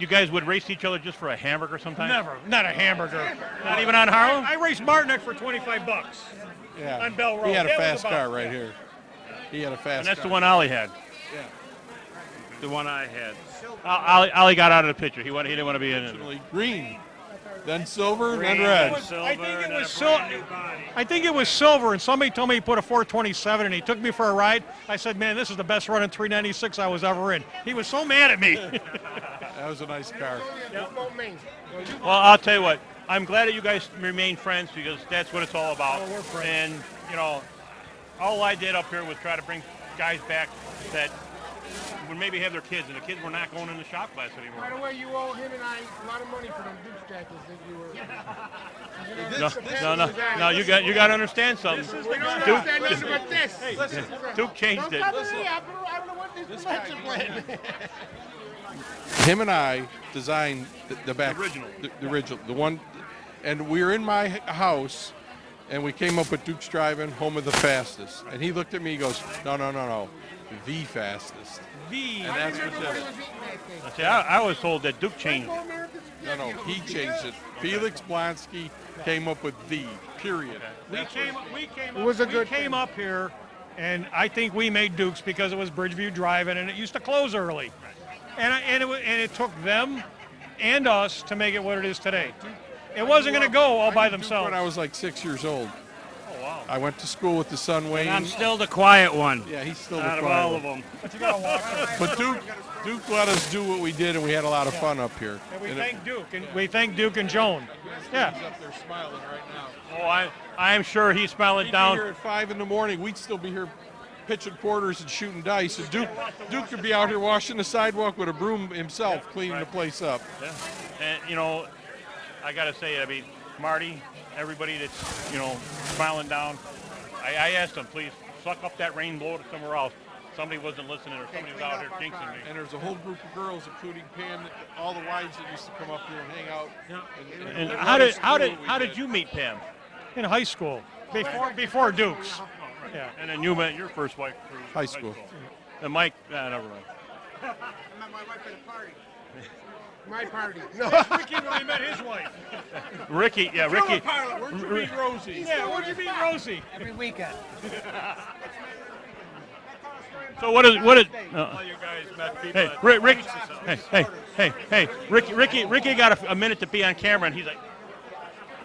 guys would race each other just for a hamburger sometimes? Never, not a hamburger. Not even on Harlem? I raced Martinek for $25 Yeah. on Bell Road. He had a That was fast about- car right here. He had a fast And that's car. the one Ollie had. Yeah. The one I had. Ollie got out of the picture. He didn't want to be in it. Originally green, then silver, then Green, red. I think it was silver, and somebody told me he put a 427, and he took me for a ride. I said, man, this is the best run in 396 I was ever in. He was so mad at me. That was a nice car. Well, I'll tell you what. I'm glad that you guys remain friends because that's what it's all about. we're friends. And, all I did up here was try to bring guys back that would maybe have their kids, and the kids were not going in the shop class anymore. By the way, you owe him and I a lot of money for them Dukes jackets that you were. No, you got to understand something. We don't understand nothing but this. Duke changed it. Don't come to me. I don't know what this production plan. Him and I designed the back. Original. The original. The one. And we were in my house, and we came up with Duke's Driving, home of the fastest. And he looked at me, he goes, no. The fastest. And that's what it is. See, I was told that Duke changed it. No, he changed it. Felix Blonsky came up with the, period. We It came up here, and I think we made Dukes because it was Bridgeview driving, and it used to close early. And it took them and us to make it what it is today. It wasn't going to go all by themselves. When I was like 6 years old. Oh, wow. I went to school with the son Wayne. And I'm still the quiet one. Yeah, he's still out the of quiet all one. of them. But you got to watch But Duke let us do what we did, and we had a lot of fun up here. And we And thank Duke, and we thank Duke and Joan. Yeah. He's up there smiling right now. Oh, I'm sure he's smiling He'd down. be here at 5 in the morning. We'd still be here pitching quarters and shooting dice. And Duke could be out here washing the sidewalk with a broom himself, cleaning the place up. Yeah. And, I got to say, I mean, Marty, everybody that's, smiling down, I asked them, please, suck up that rain, blow it somewhere else. Somebody wasn't listening, or somebody was out here jinxing me. And there's a whole group of girls, including Pam, all the wives that used to come up here and hang out. And let how us did do what we how did you meet Pam? In high school, before Dukes. Yeah. And then you met your first wife through High school. And Mike, never mind. I met my wife at a party. My party. No. Ricky really met his wife. Ricky. Where'd you meet Rosie? Yeah, where'd you meet Rosie? Every weekend. So what is? All you guys met people Hey, at Rick. Hey. Ricky got a minute to be on camera, and he's like,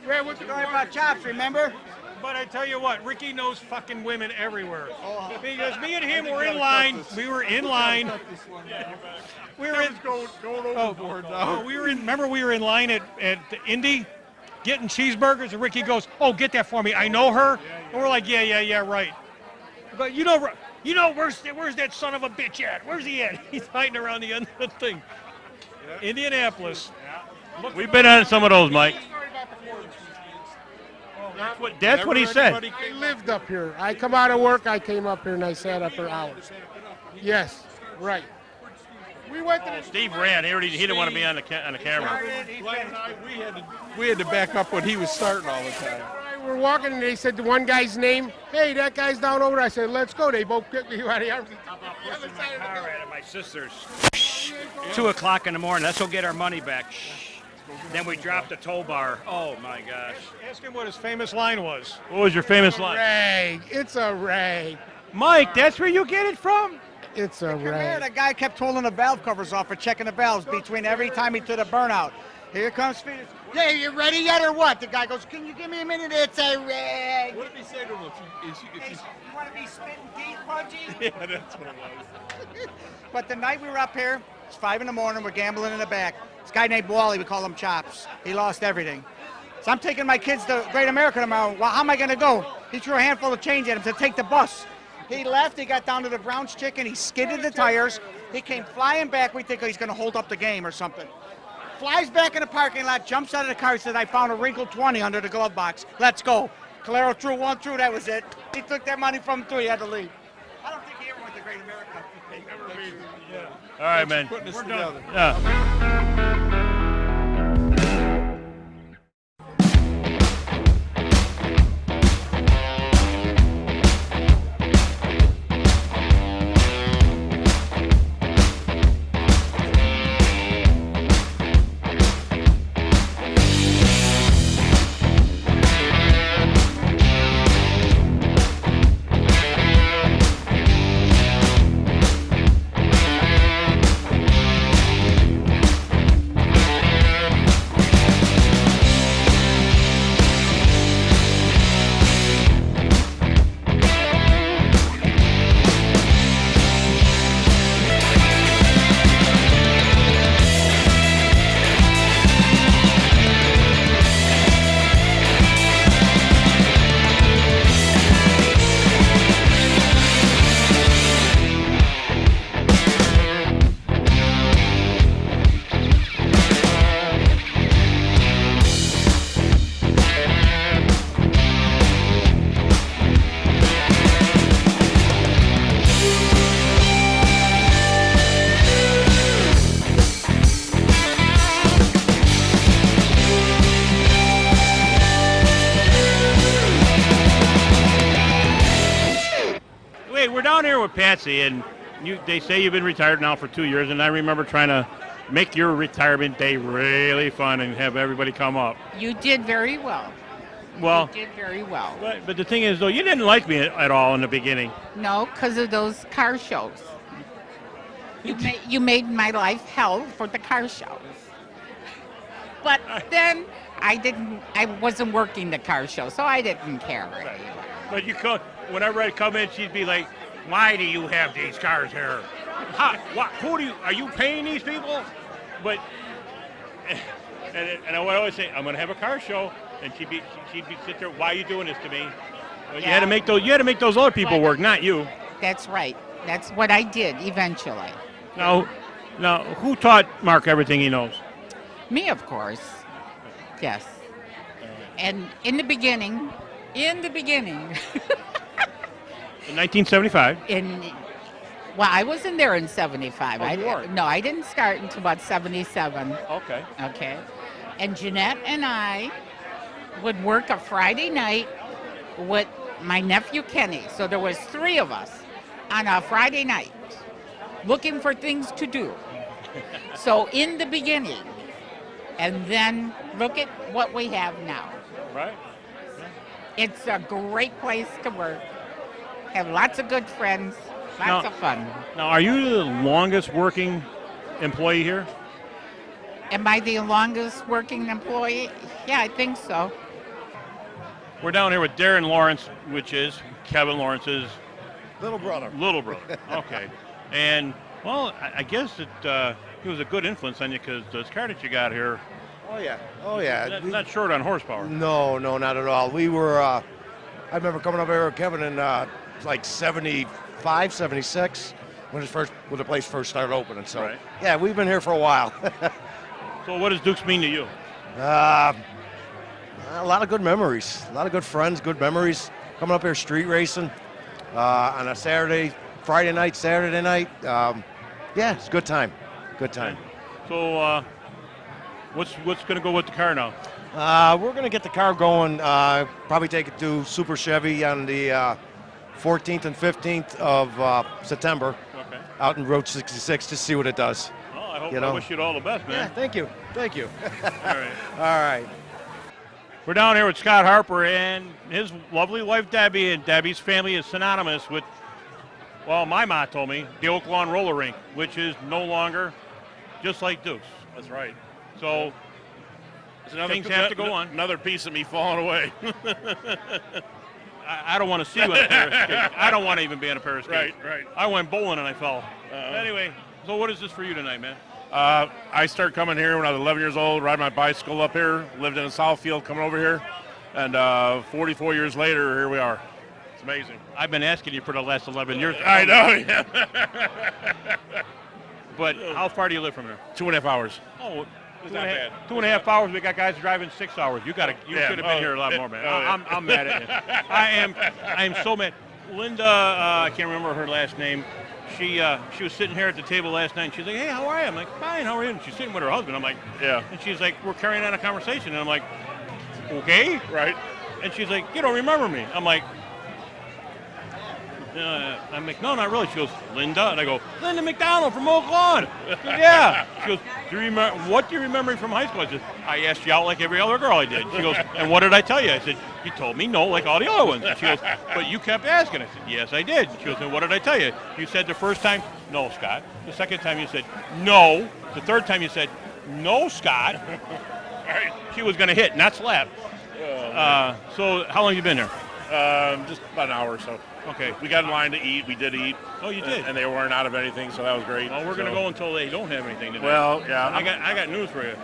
Ray, what's the Story about chops, remember? But I tell you what, Ricky knows fucking women everywhere. Because me and him were in line. We were in line. We were in. Going overboard now. Remember we were in line at the Indy, getting cheeseburgers, and Ricky goes, "Oh, get that for me. I know her." And we're like, "Yeah, right." But You know, where's that son of a bitch at? Where's he at? He's hiding around the end of the thing. Indianapolis. We've been on some of those, Mike. That's what he said. I lived up here. I come out of work, I came up here and I sat up for hours. Yes, right. We went to Steve ran. He didn't want to be on the camera. Glenn and I, we had to back up when he was starting all the time. We're walking and they said the one guy's name, hey, that guy's down over there. I said, let's go. They both kicked me out of the arms. Pushing my car at my sister's. 2 o'clock in the morning. Let's go get our money back. Then we dropped the tow bar. Oh my gosh. Ask him what his famous line was. What was your famous line? Rag. It's a rag. Mike, that's where you get it from? It's a Come here, rag. the guy kept pulling the valve covers off for checking the valves between every time he did a burnout. Here comes Felix. Yeah, you ready yet or what? The guy goes, can you give me a minute? It's a rag. What did he say to him if you You want to be spitting deep, Pudgy? Yeah, that's what it was. But the night we were up here, it's 5 in the morning, we're gambling in the back. This guy named Wally, we call him Chops. He lost everything. So I'm taking my kids to Great America tomorrow. Well, how am I going to go? He threw a handful of change at him to take the bus. He left, he got down to the Brown's Chicken, he skidded the tires. He came flying back, we think he's going to hold up the game or something. Flies back in the parking lot, jumps out of the car, said, I found a wrinkled 20 under the glove box. Let's go. Calero threw one through, that was it. He took that money from him too, he had to leave. I don't think he ever went to Great America. All right, man. We're done. Yeah. We're down here with Patsy, and they say you've been retired now for 2 years, and I remember trying to make your retirement day really fun and have everybody come up. You did very well. Well, You did very well. but the thing is, though, you didn't like me at all in the beginning. No, because of those car shows. You made my life hell for the car shows. But then I wasn't working the car show, so I didn't care. But whenever I'd come in, she'd be like, "Why do you have these cars here? Are you paying these people?" But and I would always say, "I'm going to have a car show," and she'd be sit there, "Why are you doing this to me?" Well, you had to make those other people work, not you. That's right. That's what I did eventually. Now, who taught Mark everything he knows? Me, of course. Yes. And in the beginning. In 1975. Well, I wasn't there in 75. Oh, you weren't? No, I didn't start until about 77. Okay. Okay. And Jeanette and I would work a Friday night with my nephew Kenny. So there was 3 of us on a Friday night looking for things to do. So in the beginning, and then look at what we have now. Right. It's a great place to work. Have lots of good friends, lots of fun. Now, are you the longest working employee here? Am I the longest working employee? Yeah, I think so. We're down here with Darren Lawrence, which is Kevin Lawrence's little brother. Little brother. Okay. And, well, I guess that he was a good influence on you because this car that you got here. Oh yeah. Not short on horsepower. No, not at all. We were. I remember coming up here with Kevin in like 74 75, 76 when the place first started opening. So Right. yeah, we've been here for a while. So what does Dukes mean to you? A lot of good memories, a lot of good friends, good memories. Coming up here street racing on a Friday night, Saturday night. Yeah, it's a good time. Good time. So what's going to go with the car now? We're going to get the car going, probably take it to Super Chevy on the 14th and 15th of September out in Road 66 to see what it does. Well, I hope You I know? wish you all the best, man. Yeah, thank you. Thank you. All right. All right. We're down here with Scott Harper and his lovely wife, Debbie, and Debbie's family is synonymous with, well, my ma told me, the Oak Lawn Roller Rink, which is no longer just like Dukes. That's right. So things have to go on. Another piece of me falling away. I don't want to see you in a pair of skates. I don't want to even be in a pair of skates. Right. I went bowling and I fell. Anyway, so what is this for you tonight, man? I started coming here when I was 11 years old, riding my bicycle up here, lived in the Southfield, coming over here, and 44 years later, here we are. It's amazing. I've been asking you for the last 11 years. I know, yeah. But how far do you live from here? 2.5 hours. Oh, It's not bad. 2.5 hours. We got guys driving 6 hours. You should have been here a lot more, man. I'm mad at you. I am so mad. Linda, I can't remember her last name. She was sitting here at the table last night, and she's like, "Hey, how are you?" I'm like, "Fine, how are you?" And she's sitting with her husband. I'm like, "Yeah." And she's like, "We're carrying on a conversation." And I'm like, "Okay." Right. And she's like, "You don't remember me?" I'm like, "No, not really." She goes, "Linda?" And I go, "Linda McDonald from Oak Lawn." She goes, "Yeah." She goes, "Do you remember, what do you remember from high school?" I said, "I asked you out like every other girl I did." She goes, "And what did I tell you?" I said, "You told me no like all the other ones." And she goes, "But you kept asking." I said, "Yes, I did." She goes, "And what did I tell you?" You said the first time, "No, Scott." The second time you said, "No." The third time you said, "No, Scott." She was going to hit, not slap. So how long have you been here? Just about an hour or so. Okay. We got in line to eat. We did eat. Oh, you did? And they weren't out of anything, so that was great. Well, we're going to go until they don't have anything tonight. Well, yeah. I got news for you.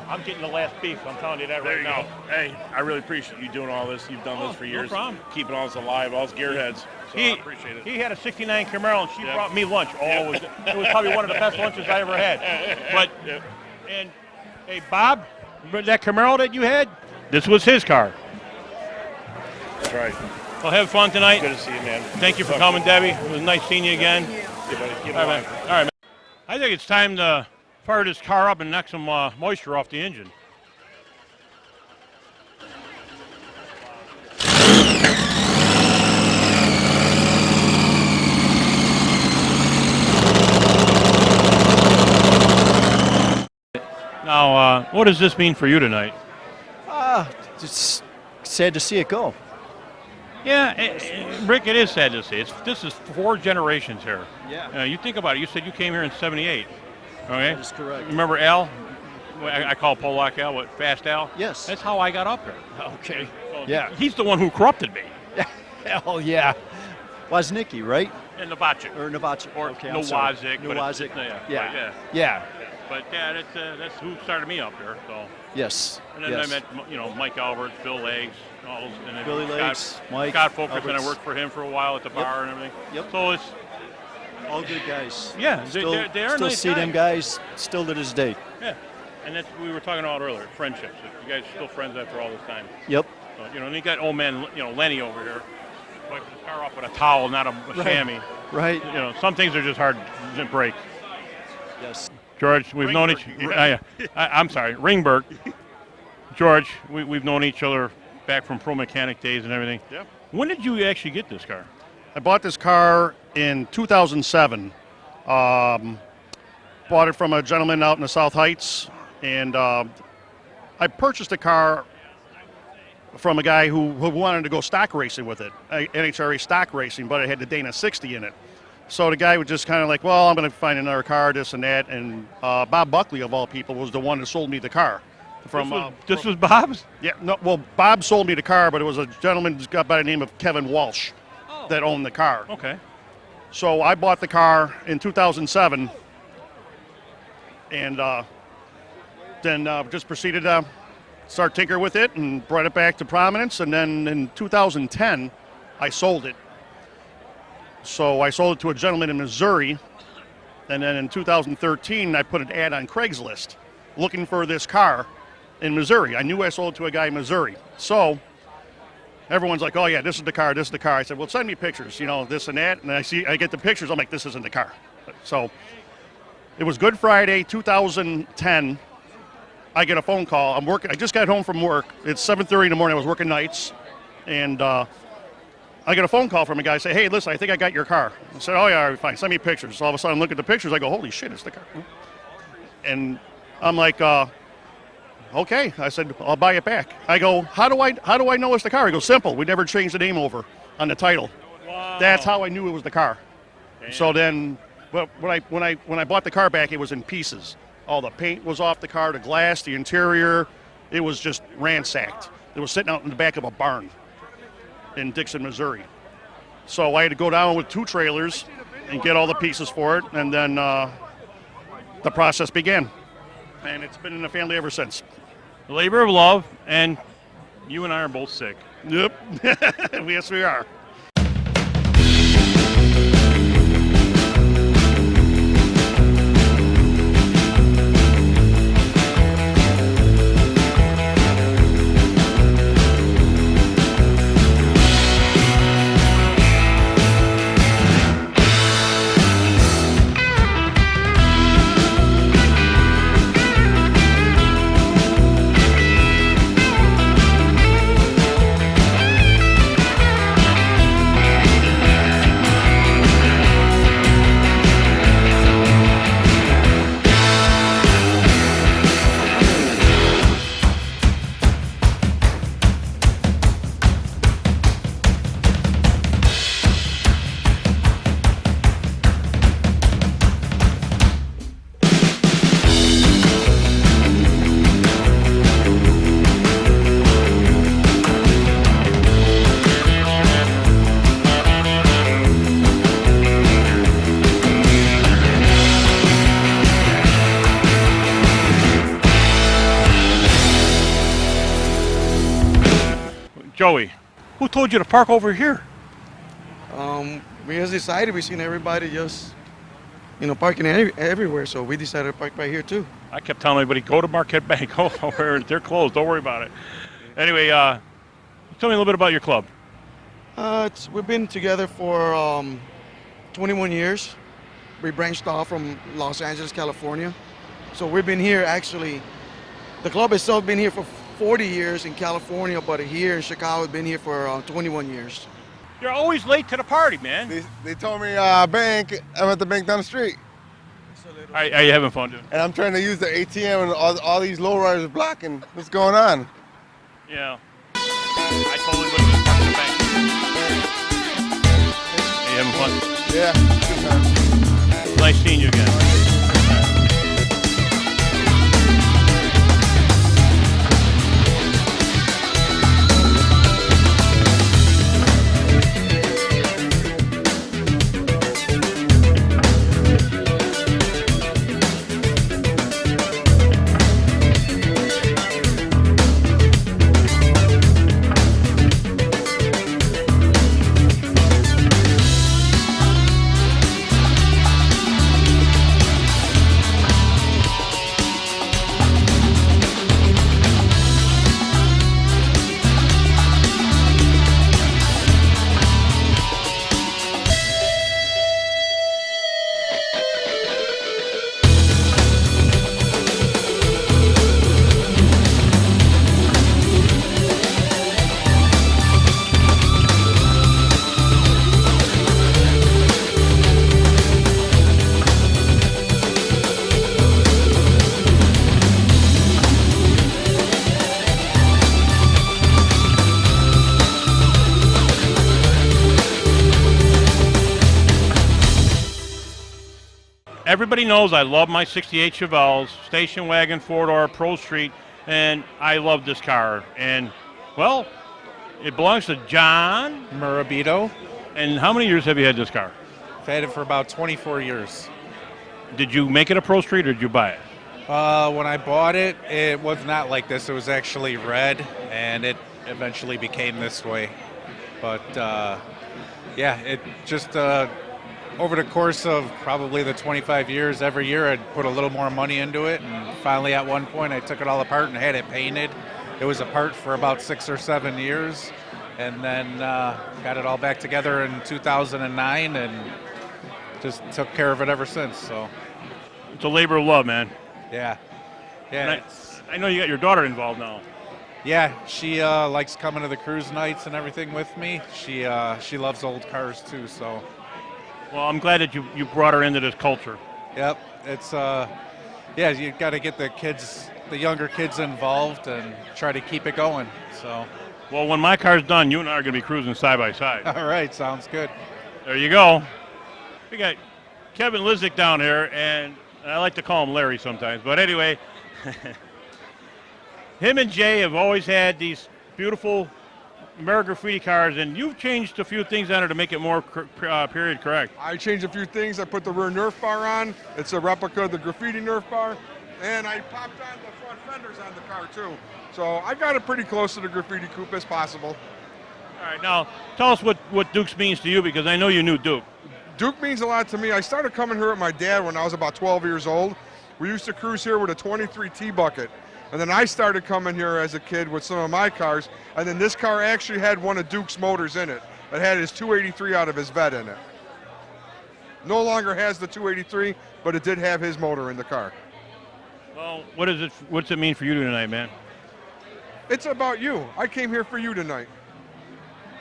I'm getting the last beef. I'm telling you that There right you now. go. Hey, I really appreciate you doing all this. You've done this for years. No problem. Keeping all this alive, all us gearheads. So I appreciate it. He had a 69 Camaro, and she brought me lunch. Oh, it was probably one of the best lunches I ever had. But, and, hey, Bob, that Camaro that you had, this was his car. That's right. Well, have fun tonight. Good to see you, man. Thank you for coming, Debbie. It was nice seeing you again. Yeah, buddy. Keep it All right, alive. man. All right, man. I think it's time to fire this car up and knock some moisture off the engine. Now, what does this mean for you tonight? It's sad to see it go. Yeah, Rick, it is sad to see. This is 4 generations here. Yeah. You think about it. You said you came here in '78. Okay. That is correct. Remember Al? I call Polak Al, what, Fast Al? Yes. That's how I got up here. Okay. So Yeah. He's the one who corrupted me. Oh, yeah. Woznicki, right? And Novacic. Or Novacic. Or okay, I'm sorry. Nowazic. but Nowazic. it's- Yeah. right, Yeah. But yeah, that's who started me up here. So. Yes. And then yes. I met, Mike Alberts, Bill Legs, all those, and then Billy Scott, Legs, Mike Scott Fulkerson. Alberts. I worked for him for a while at the bar and everything. Yep. So it's all good guys. Yeah, still, they are still nice see guys. them guys still to this day. Yeah, and that's what we were talking about earlier. Friendships. You guys are still friends after all this time. Yep. So, and you got old man, Lenny over here, wiping his car off with a towel, not a chamois. Right. Some things are just hard to break. Yes. George, we've known each. I'm sorry, Ringberg. George, we've known each other back from Pro Mechanic days and everything. Yeah. When did you actually get this car? I bought this car in 2007. Bought it from a gentleman out in the South Heights, and I purchased the car from a guy who wanted to go stock racing with it, NHRA stock racing, but it had the Dana 60 in it. So the guy was just kind of like, well, I'm going to find another car, this and that, and Bob Buckley, of all people, was the one that sold me the car. This was Bob's? Yeah, no, well, Bob sold me the car, but it was a gentleman by the name of Kevin Walsh that owned the car. Okay. So I bought the car in 2007, and then just proceeded to start tinkering with it and brought it back to prominence. And then in 2010, I sold it. So I sold it to a gentleman in Missouri, and then in 2013 I put an ad on Craigslist looking for this car in Missouri. I knew I sold it to a guy in Missouri. So everyone's like, oh yeah, this is the car, this is the car. I said, well, send me pictures, this and that. And I get the pictures, I'm like, this isn't the car. So it was Good Friday, 2010. I get a phone call. I just got home from work. It's 7:30 in the morning. I was working nights. And I get a phone call from a guy. Say, hey, listen, I think I got your car. I said, oh yeah, all right, fine. Send me pictures. So all of a sudden, I look at the pictures. I go, holy shit, it's the car. And I'm like, okay. I said, I'll buy it back. I go, how do I know it's the car? He goes, simple. We never changed the name over on the title. Wow. That's how I knew it was the car. Damn. So then, but when I bought the car back, it was in pieces. All the paint was off the car, the glass, the interior. It was just ransacked. It was sitting out in the back of a barn in Dixon, Missouri. So I had to go down with 2 trailers and get all the pieces for it, and then the process began. And it's been in the family ever since. Labor of love, and you and I are both sick. Yep. Yes, we are. Joey, who told you to park over here? We just decided, we seen everybody just, parking everywhere, so we decided to park right here too. I kept telling everybody, go to Marquette Bank. Oh, they're closed. Don't worry about it. Anyway, tell me a little bit about your club. We've been together for 21 years. We branched off from Los Angeles, California. So we've been here actually, the club itself been here for 40 years in California, but here in Chicago, we've been here for 21 years. You're always late to the party, man. They told me bank. I'm at the bank down the street. Are you having fun, dude? And I'm trying to use the ATM, and all these lowriders are blocking. What's going on? Yeah. I totally would have parked the bank. Are you having fun? Yeah, good time. Nice seeing you again. Everybody knows I love my 68 Chevelles, station wagon, four-door, Pro Street, and I love this car. And, well, it belongs to John Murabito. And how many years have you had this car? I've had it for about 24 years. Did you make it a Pro Street or did you buy it? When I bought it, it was not like this. It was actually red, and it eventually became this way. But yeah, it just over the course of probably the 25 years, every year I'd put a little more money into it, and finally at one point I took it all apart and had it painted. It was apart for about 6 or 7 years, and then got it all back together in 2009 and just took care of it ever since. So It's a labor of love, man. yeah, And yeah. I know you got your daughter involved now. Yeah, she likes coming to the cruise nights and everything with me. She loves old cars too, so. Well, I'm glad that you brought her into this culture. Yep, it's yeah, you got to get the younger kids involved and try to keep it going. So. Well, when my car's done, you and I are going to be cruising side by side. All right, sounds good. There you go. We got Kevin Lizick down here, and I like to call him Larry sometimes. But anyway, him and Jay have always had these beautiful American graffiti cars, and you've changed a few things on it to make it more period correct. I changed a few things. I put the rear Nerf bar on. It's a replica of the graffiti Nerf bar. And I popped on the front fenders on the car too. So I got it pretty close to the graffiti coupe as possible. All right, now tell us what Dukes means to you, because I know you knew Duke. Duke means a lot to me. I started coming here with my dad when I was about 12 years old. We used to cruise here with a 23 T-bucket. And then I started coming here as a kid with some of my cars. And then this car actually had one of Duke's motors in it. It had his 283 out of his vet in it. No longer has the 283, but it did have his motor in the car. Well, what's it mean for you tonight, man? It's about you. I came here for you tonight.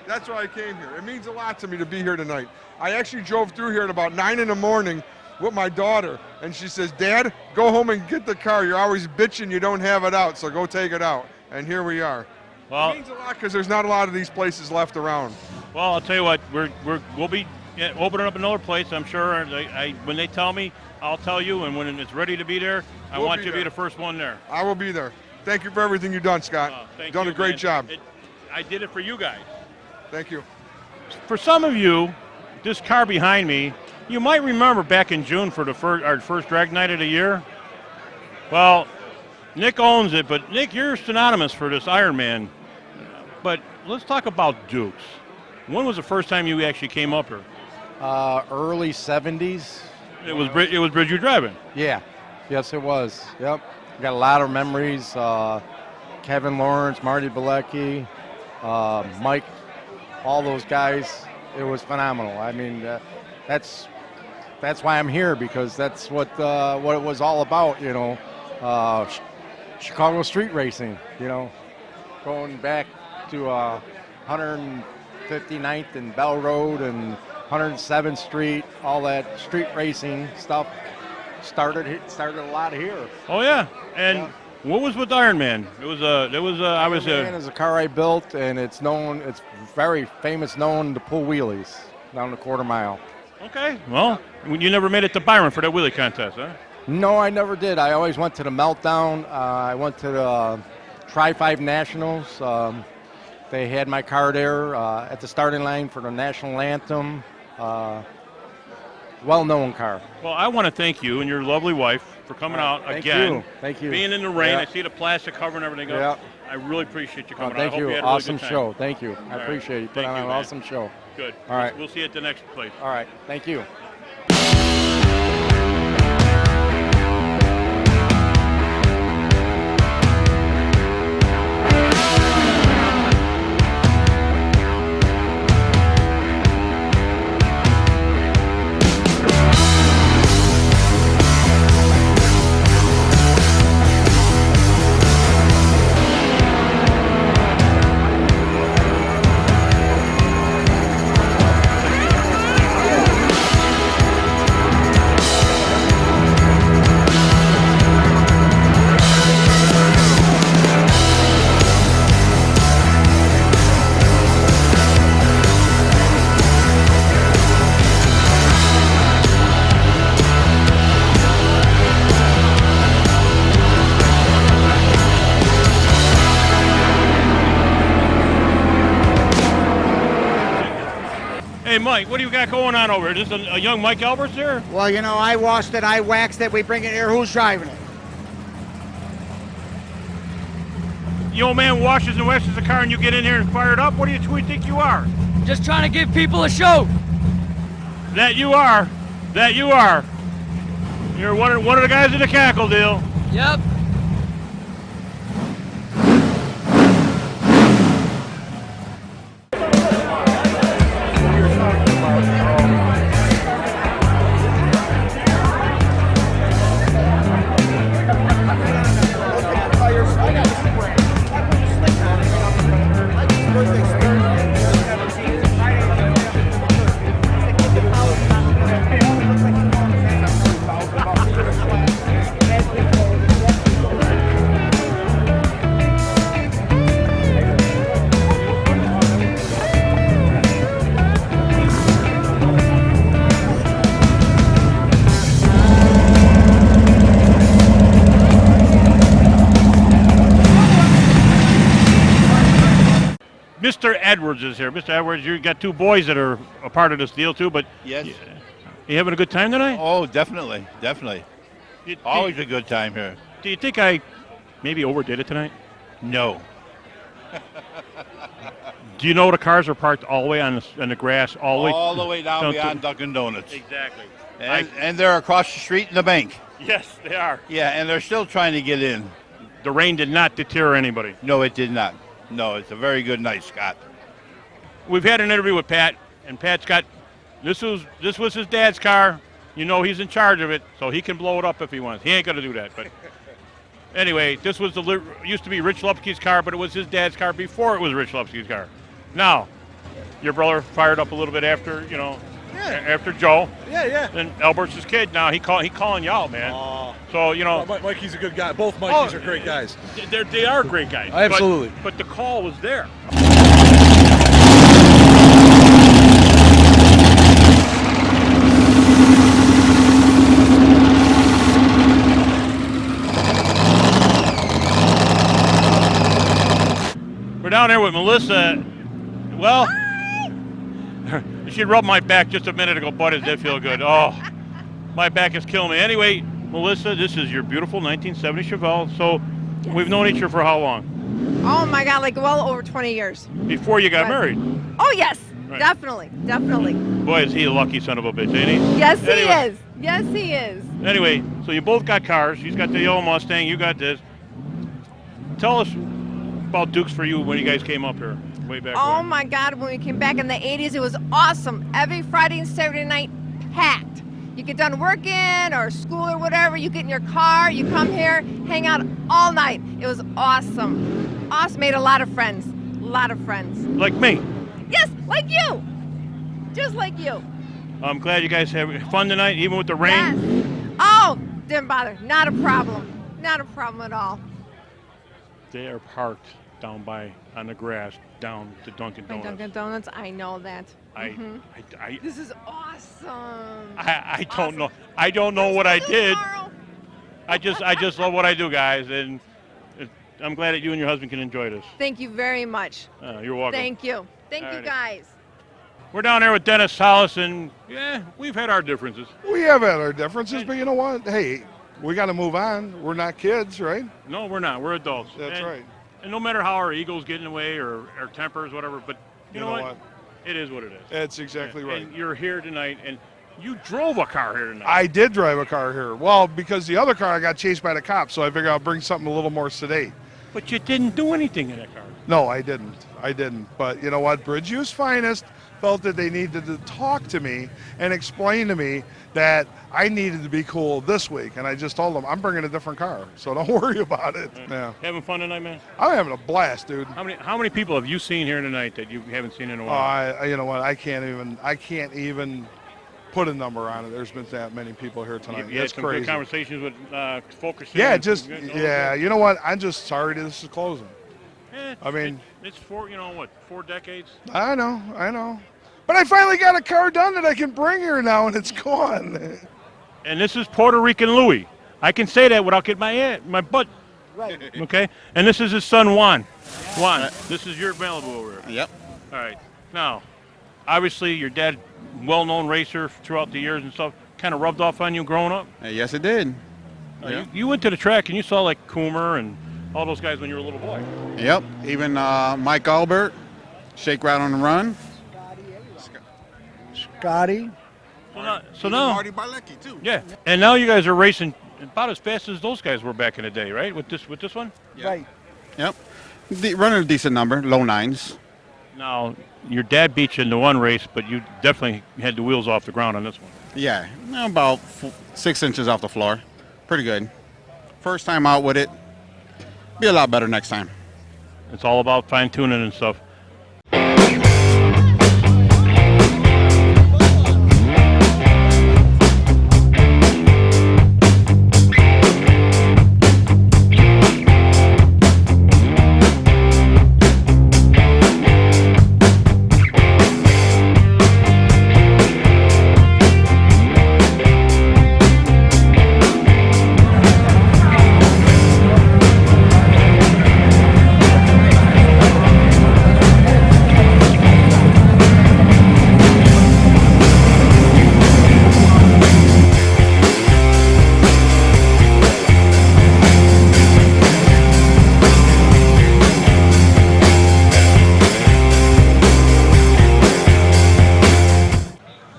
That's why I came here. It means a lot to me to be here tonight. I actually drove through here at about 9 in the morning with my daughter, and she says, Dad, go home and get the car. You're always bitching you don't have it out, so go take it out. And here we are. Well, it means a lot because there's not a lot of these places left around. Well, I'll tell you what, we'll be opening up another place, I'm sure. When they tell me, I'll tell you, and when it's ready to be there, I want you to be the first one there. I will be there. Thank you for everything you've done, Scott. Thank done you, a great man. job. I did it for you guys. Thank you. For some of you, this car behind me, you might remember back in June for our first drag night of the year. Well, Nick owns it, but Nick, you're synonymous for this Iron Man. But let's talk about Dukes. When was the first time you actually came up here? Early 70s. It was Bridgeview driving. Yeah. Yes, it was. Yep. Got a lot of memories. Kevin Lawrence, Marty Bilecki, Mike, all those guys. It was phenomenal. I mean, that's why I'm here, because that's what it was all about. You know, Chicago street racing. You know, going back to 159th and Bell Road and 107th Street, all that street racing stuff started a lot here. Oh yeah, and what was with Iron Man? Iron Man is a car I built, and it's very famous, known to pull wheelies down the quarter mile. Okay, well, you never made it to Byron for that wheelie contest, huh? No, I never did. I always went to the Meltdown. I went to the Tri-5 Nationals. They had my car there at the starting line for the national anthem. Well-known car. Well, I want to thank you and your lovely wife for coming out again. Thank you. Being in the rain, Yeah. I see the plastic cover and everything else. I really appreciate you coming out. Thank I hope you. had a Awesome really good time. show. Thank you. I All right. appreciate you. Put Thank on you, an man. awesome show. Good. All right. We'll see you at the next place. All right. Thank you. Hey, Mike, what do you got going on over here? Is this a young Mike Alberts here? Well, you know, I washed it, I waxed it, we bring it here. Who's driving it? The old man washes and waxes the car and you get in here and fire it up? Who do you think you are? Just trying to give people a show. That you are. That you are. You're one of the guys in the cackle deal. Yep. Mr. Edwards is here. Mr. Edwards, you got two boys that are a part of this deal too, but Yes. you having a good time tonight? Oh, definitely, definitely. Always a good time here. Do you think I maybe overdid it tonight? No. Do you know the cars are parked all the way on the grass, All the way down beyond to, Dunkin' Donuts. Exactly. And they're across the street in the bank. Yes, they are. Yeah, and they're still trying to get in. The rain did not deter anybody. No, it did not. No, it's a very good night, Scott. We've had an interview with Pat, and Pat's got this was his dad's car. You know he's in charge of it, so he can blow it up if he wants. He ain't gonna do that, but anyway, this was used to be Rich Lupke's car, but it was his dad's car before it was Rich Lupke's car. Now, your brother fired up a little bit after after Joe. Yeah. And Albert's his kid now. He calling you out, man. So Mikey's a good guy. Both Mikeys are great guys. They are great guys. Absolutely. But the call was there. We're down there with Melissa. Well, she rubbed my back just a minute ago. Boy, does that feel good. Oh, my back is killing me. Anyway, Melissa, this is your beautiful 1970 Chevelle. So we've known each other for how long? Oh my God, like well over 20 years. Before you got Right. married. Oh yes, Right. definitely. Boy, is he a lucky son of a bitch, ain't he? Yes, Anyway. he is. Yes, he is. Anyway, so you both got cars. She's got the yellow Mustang. You got this. Tell us about Dukes for you when you guys came up here way back Oh when. my God, when we came back in the 80s, it was awesome. Every Friday and Saturday night, packed. You get done working or school or whatever, you get in your car, you come here, hang out all night. It was awesome. Awesome, made a lot of friends. A lot of friends. Like me. Yes, like you. Just like you. I'm glad you guys have fun tonight, even with the rain. Oh, didn't bother. Not a problem. Not a problem at all. They are parked down on the grass down to Dunkin' By Donuts. Dunkin' Donuts, I know that. I This is awesome. I don't know. I don't know what I did. I just love what I do, guys, and I'm glad that you and your husband can enjoy this. Thank you very much. You're welcome. Thank you. Thank you, Alrighty. guys. We're down there with Dennis Hollis, and yeah, we've had our differences. We have had our differences, but you know what? Hey, we got to move on. We're not kids, right? No, we're not. We're adults. That's right. And no matter how our egos get in the way or our tempers, whatever, but you know what? It is what it is. That's exactly right. And you're here tonight, and you drove a car here tonight. I did drive a car here. Well, because the other car I got chased by the cops, so I figured I'll bring something a little more sedate. But you didn't do anything in that car. No, I didn't. But you know what? Bridgeview's finest felt that they needed to talk to me and explain to me that I needed to be cool this week. And I just told them, I'm bringing a different car, so don't worry about it. Yeah. Having fun tonight, man? I'm having a blast, dude. How many people have you seen here tonight that you haven't seen in a while? You know what? I can't even put a number on it. There's been that many people here tonight. You had That's some crazy. good conversations with Focus. Yeah, you know what? I'm just sorry this is closing. I mean, it's 4 decades? I know. But I finally got a car done that I can bring here now, and it's gone. And this is Puerto Rican Louie. I can say that without getting my butt. Right. Okay? And this is his son, Juan. Juan, this is your Malibu over there. Yep. All right. Now, obviously, your dad, well-known racer throughout the years and stuff, kind of rubbed off on you growing up? Yes, it did. Yeah. You went to the track, and you saw, like, Coomer and all those guys when you were a little boy. Yep. Even Mike Albert, Shake Right on the Run. Gotti. So now, Marty Bilecki too. yeah, and now you guys are racing about as fast as those guys were back in the day, right? With this one. Right. Yep. Running a decent number, low nines. Now your dad beat you in the one race, but you definitely had the wheels off the ground on this one. Yeah, about 6 inches off the floor. Pretty good. First time out with it. Be a lot better next time. It's all about fine tuning and stuff.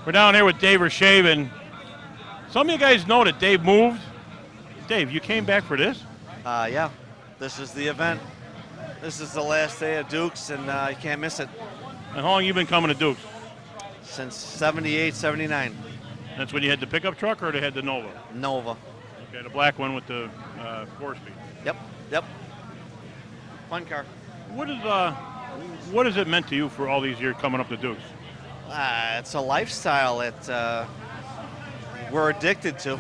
We're down here with Dave Rashaven. Some of you guys know that Dave moved. Dave, you came back for this? Yeah, this is the event. This is the last day of Dukes, and you can't miss it. And how long you been coming to Dukes? Since 78, 79. That's when you had the pickup truck, or they had the Nova? Nova. Okay, the black one with the 4-speed. Yep. Fun car. What has it meant to you for all these years coming up to Dukes? It's a lifestyle that we're addicted to.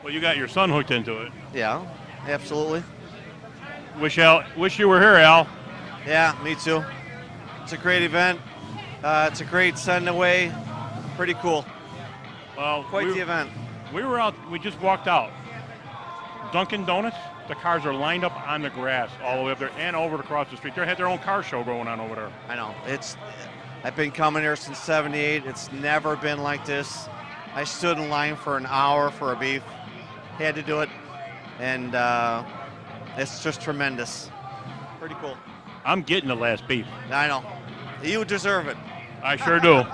Well, you got your son hooked into it. Yeah, absolutely. Wish you were here, Al. Yeah, me too. It's a great event. It's a great send away. Pretty cool. Well, quite the event. We were out. We just walked out. Dunkin' Donuts. The cars are lined up on the grass all the way up there and over across the street. They had their own car show going on over there. I know. I've been coming here since 78. It's never been like this. I stood in line for an hour for a beef. Had to do it. And it's just tremendous. Pretty cool. I'm getting the last beef. I know. You deserve it. I sure do.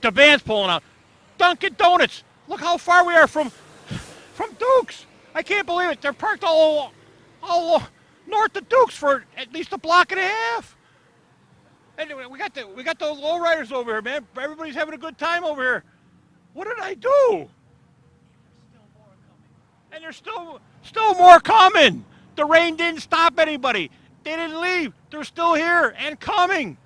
The van's pulling out. Dunkin' Donuts. Look how far we are from Dukes. I can't believe it. They're parked all north of Dukes for at least a block and a half. Anyway, we got the lowriders over here, man. Everybody's having a good time over here. What did I do? And there's still more coming. The rain didn't stop anybody. They didn't leave. They're still here and coming.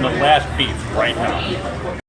the last beef right now.